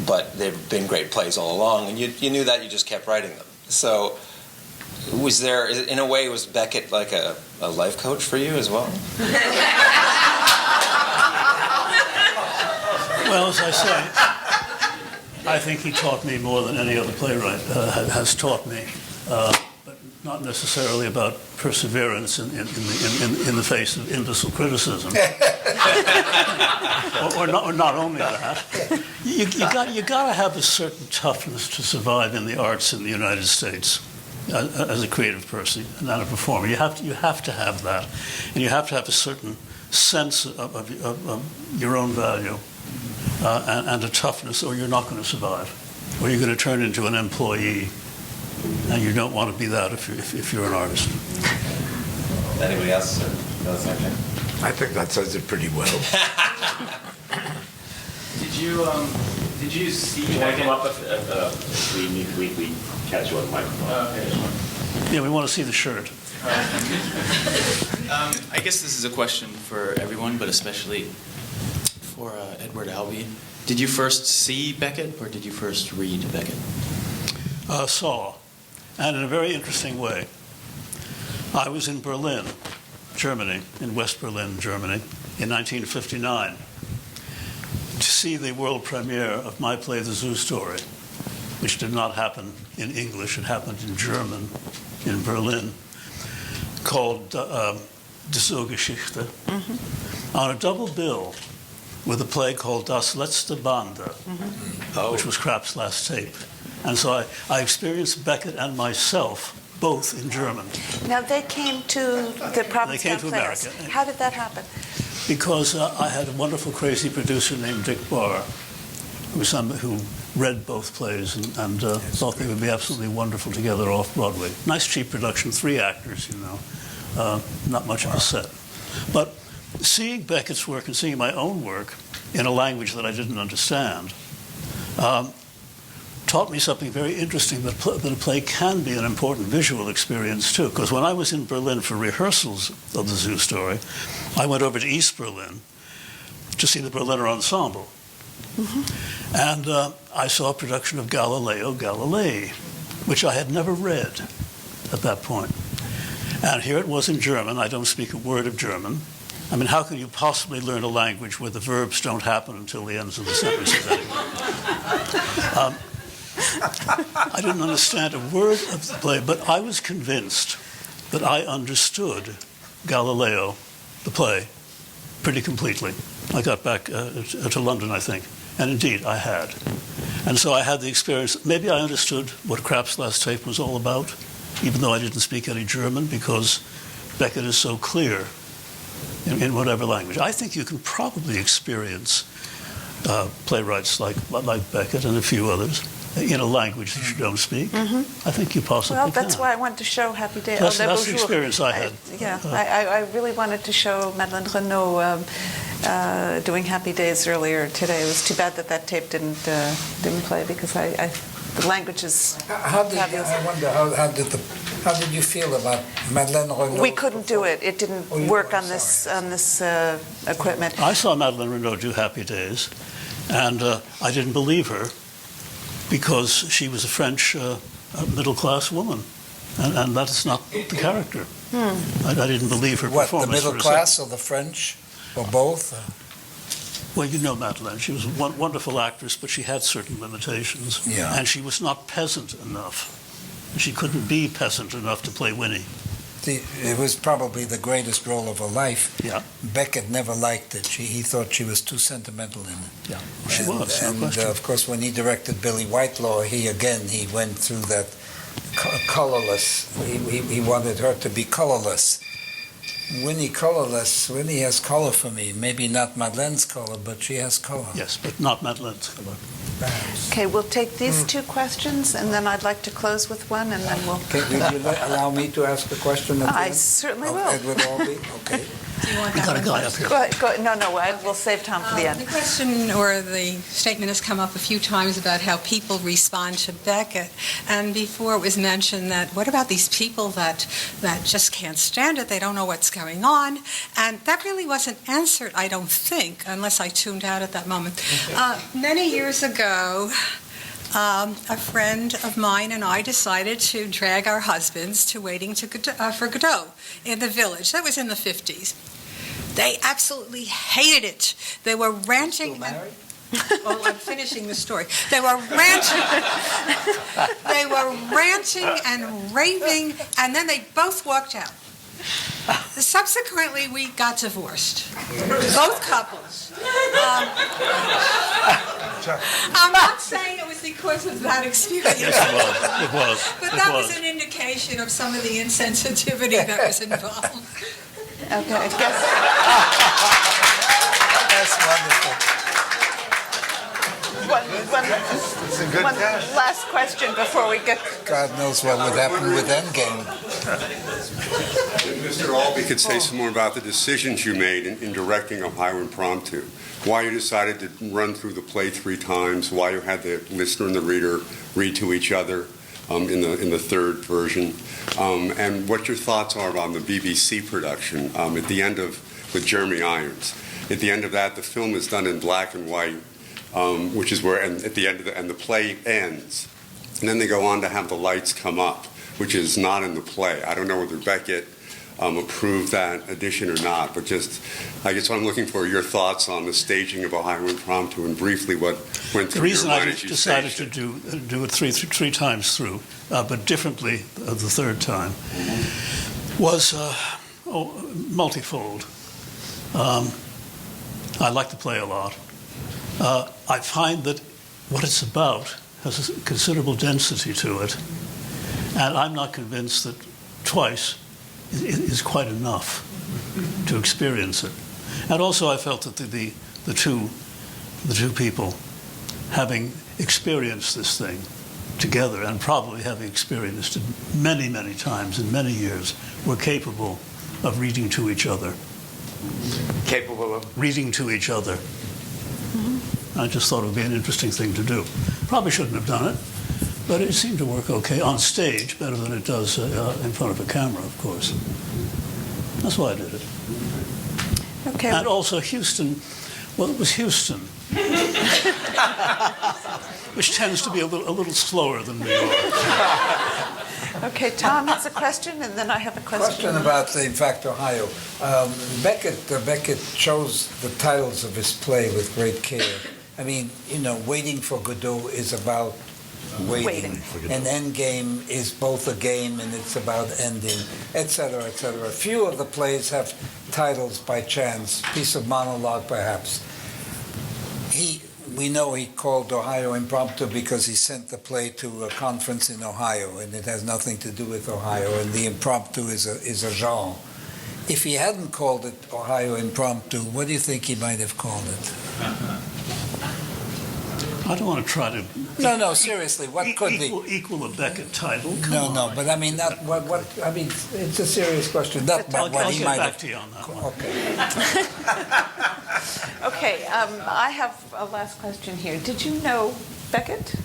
but they've been great plays all along, and you knew that, you just kept writing them. So was there, in a way, was Beckett like a life coach for you as well? Well, as I say, I think he taught me more than any other playwright has taught me, but not necessarily about perseverance in the face of imbecile criticism, or not only that. You got to have a certain toughness to survive in the arts in the United States as a creative person and not a performer. You have to have that, and you have to have a certain sense of your own value. And a toughness, or you're not going to survive, or you're going to turn into an employee, and you don't want to be that if you're an artist. Anybody else know something? I think that says it pretty well. Did you see? Can I come up if we catch you on the microphone? Yeah, we want to see the shirt. I guess this is a question for everyone, but especially for Edward Albee. Did you first see Beckett, or did you first read Beckett? Saw, and in a very interesting way. I was in Berlin, Germany, in West Berlin, Germany, in 1959, to see the world premiere of my play, The Zoo Story, which did not happen in English. It happened in German, in Berlin, called Die Zoogeschichte, on a double bill with a play called Das letzte Bande, which was Krapp's last tape. And so I experienced Beckett and myself both in German. Now, they came to the Provincetown They came to Players. America. How did that happen? Because I had a wonderful, crazy producer named Dick Barr, who read both plays and thought they would be absolutely wonderful together off-Broadway. Nice, cheap production, 3 actors, not much of a set. But seeing Beckett's work and seeing my own work in a language that I didn't understand taught me something very interesting, that a play can be an important visual experience too. Because when I was in Berlin for rehearsals of The Zoo Story, I went over to East Berlin to see the Berliner Ensemble. And I saw a production of Galileo Galilei, which I had never read at that point. And here it was in German. I don't speak a word of German. I mean, how can you possibly learn a language where the verbs don't happen until the ends of the sentences anyway? I didn't understand a word of the play, but I was convinced that I understood Galileo, the play, pretty completely. I got back to London, I think, And indeed, I had. And so I had the experience. Maybe I understood what Krapp's last tape was all about, even though I didn't speak any German, because Beckett is so clear in whatever language. I think you can probably experience playwrights like Beckett and a few others in a language that you don't speak. I think you possibly Well, that's can. why I wanted to show Happy Days. That's the experience I had. I really wanted to show Madeleine Renaud doing Happy Days earlier today. It was too bad that tape didn't play, because the language is fabulous. I wonder how did you feel about Madeleine Renaud? We couldn't do it. It didn't work on this equipment. I saw Madeleine Renaud do Happy Days, and I didn't believe her, because she was a French middle-class woman, and that's not the character. I didn't believe her What, the performance. middle class or the French, or both? Well, you know Madeleine. She was a wonderful actress, but she had certain limitations. Yeah. And she was not peasant enough. She couldn't be peasant enough to play Winnie. It was probably the greatest role of her life. Yeah. Beckett never liked it. He thought she was too sentimental in it. Yeah, she was, no question. Of course, when he directed Billy Whitelaw, he went through that colorless. He wanted her to be colorless. Winnie colorless. Winnie has color for me. Maybe not Madeleine's color, but she has color. Yes, but not Madeleine's color. Okay, we'll take these two questions, and then I'd like to close with one, and then we'll... Would you allow me to ask a question at the I end? certainly Of will. Edward Albee? Okay. Do you want We that got a one guy first? up here. Go ahead. No, we'll save time for the end. The question or the statement has come up a few times about how people respond to Beckett. And before it was mentioned that, what about these people that just can't stand it? They don't know what's going on. And that really wasn't answered, I don't think, unless I tuned out at that moment. Many years ago, a friend of mine and I decided to drag our husbands to waiting for Godot in the village. That was in the 50s. They absolutely hated it. They were ranting. Oh, I'm finishing the story. They were ranting. They were ranting and raving, and then they both walked out. Subsequently, we got divorced. Both couples. I'm not saying it was because of that experience. Yes, it was. But that was an indication of some of the insensitivity that was involved. Okay, That's wonderful. One last question before we get... God knows what would happen with Endgame. Mr. Albee could say some more about the decisions you made in directing Ohio Impromptu. Why you decided to run through the play 3 times, why you had the listener and the reader read to each other in the third version, and what your thoughts are on the BBC production at the end of, with Jeremy Irons. At the end of that, the film is done in black and white, which is where, and at the end of the play ends. And then they go on to have the lights come up, which is not in the play. I don't know whether Beckett approved that addition or not, but just, I guess what I'm looking for are your thoughts on the staging of Ohio Impromptu and briefly what went through your mind as you decided staged to do it three times through, but differently the third time, was multifold. I like to play a lot. I find that what it's about has a considerable density to it, and I'm not convinced that twice is quite enough to experience it. And also I felt that the two people, having experienced this thing together and probably having experienced it many, many times in many years, were capable of reading to each other. Capable of? Reading to each other. I just thought it would be an interesting thing to do. Probably shouldn't have done it, but it seemed to work okay on stage, better than it does in front of a camera, of course. That's why I did it. Okay. And also Houston, well, it was Houston, which tends to be a little slower than New York. Okay, Tom has a question, and then I have a question. Question about, in fact, Ohio. Beckett chose the titles of his play with great care. I mean, Waiting for Godot is about waiting. And Endgame is both a game and it's about ending, etc., etc. Few of the plays have titles by chance, piece of monologue perhaps. we know he called Ohio Impromptu because he sent the play to a conference in Ohio, and it has nothing to do with Ohio, and the impromptu is a genre. If he hadn't called it Ohio Impromptu, what do you think he might have called it? I don't want to try to No, seriously, what could equal a Beckett title. Come No, on. no, but I mean, not what. I mean, it's a serious question. Not I'll what he get might back have. to you on that one. Okay. Okay, I have a last question here. Did you know Beckett?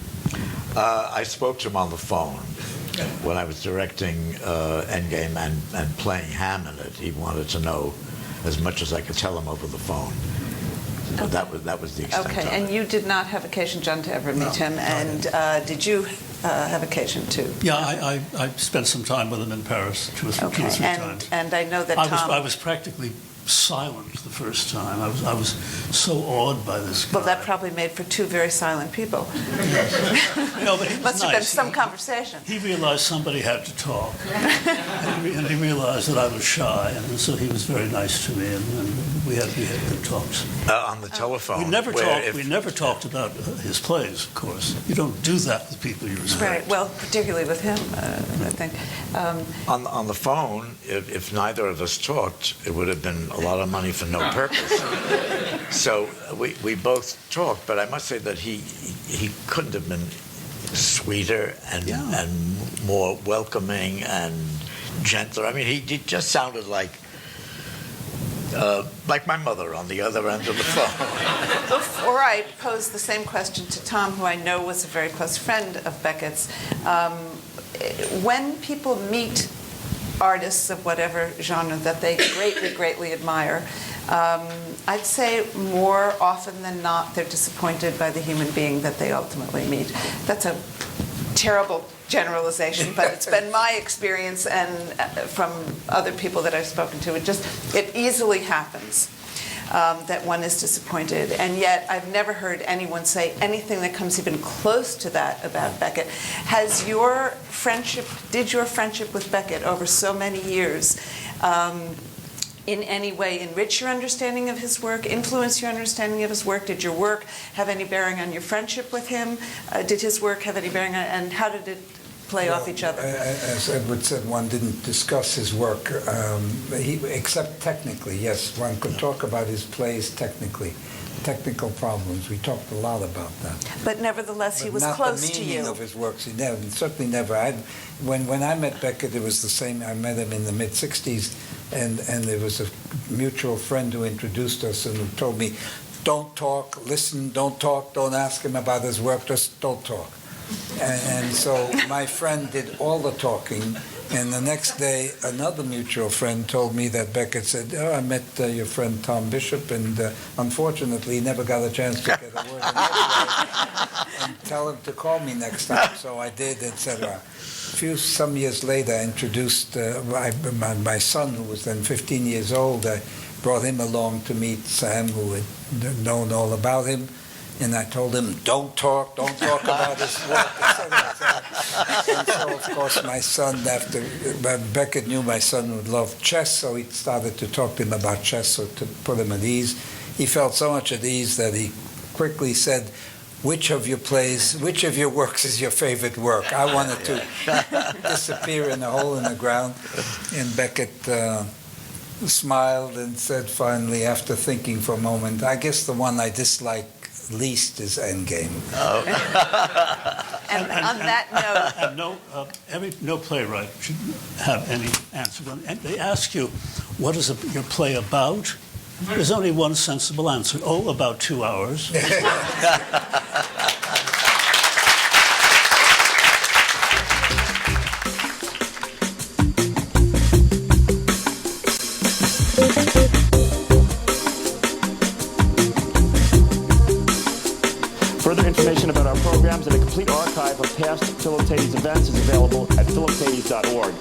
I spoke to him on the phone when I was directing Endgame and playing Ham in it. He wanted to know as much as I could tell him over the phone. So that was the extent Okay, of and it. you did not have occasion, John, to ever meet him, and did you have occasion to? Yeah, I spent some time with him in Paris two or three times. And I know that Tom... I was practically silent the first time. I was so awed by this guy. Well, that probably made for two very silent people. No, but he was Must have nice. been some conversation. He realized somebody had to talk, and he realized that I was shy, and so he was very nice to me, and we had good talks. On the telephone. We never talked about his plays, of course. You don't do that with people you respect. Right, well, particularly with him, I think. On the phone, if neither of us talked, it would have been a lot of money for no purpose. So we both talked, but I must say that he couldn't have been sweeter and more welcoming and gentler. I mean, he just sounded like my mother on the other end of the phone. Before I pose the same question to Tom, who I know was a very close friend of Beckett's, when people meet artists of whatever genre that they greatly, greatly admire, I'd say more often than not they're disappointed by the human being that they ultimately meet. That's a terrible generalization, but it's been my experience and from other people that I've spoken to. It easily happens that one is disappointed, and yet I've never heard anyone say anything that comes even close to that about Beckett. Did your friendship with Beckett over so many years in any way enrich your understanding of his work, influence your understanding of his work? Did your work have any bearing on your friendship with him? Did his work have any bearing on, and how did it play off each other? As Edward said, one didn't discuss his work, except technically. Yes, one could talk about his plays technically. Technical problems. We talked a lot about that. But nevertheless, he was close to you. Not the meaning of his works. He certainly never. When I met Beckett, it was the same. I met him in the mid-'60s, and there was a mutual friend who introduced us and who told me, don't talk, listen, don't talk, don't ask him about his work, just don't talk. And so my friend did all the talking, and the next day another mutual friend told me that Beckett said, I met your friend Tom Bishop, and unfortunately he never got a chance to get a word in edgewise, and tell him to call me next time. So I did, etc. Some years later, I introduced my son, who was then 15 years old. I brought him along to meet Sam, who had known all about him. And I told him, don't talk about his work, etc. And so, of course, my son, Beckett knew my son would love chess, so he started to talk to him about chess, so to put him at ease. He felt so much at ease that he quickly said, which of your works is your favorite work? I wanted to disappear in a hole in the ground. And Beckett smiled and said finally, after thinking for a moment, I guess the one I dislike least is Endgame. Oh. And on that note... And no playwright should have any answer. When they ask you, what is your play about? There's only one sensible answer. Oh, about 2 hours. Further information about our programs and a complete archive of past Philip Tades events is available at philiptades.org.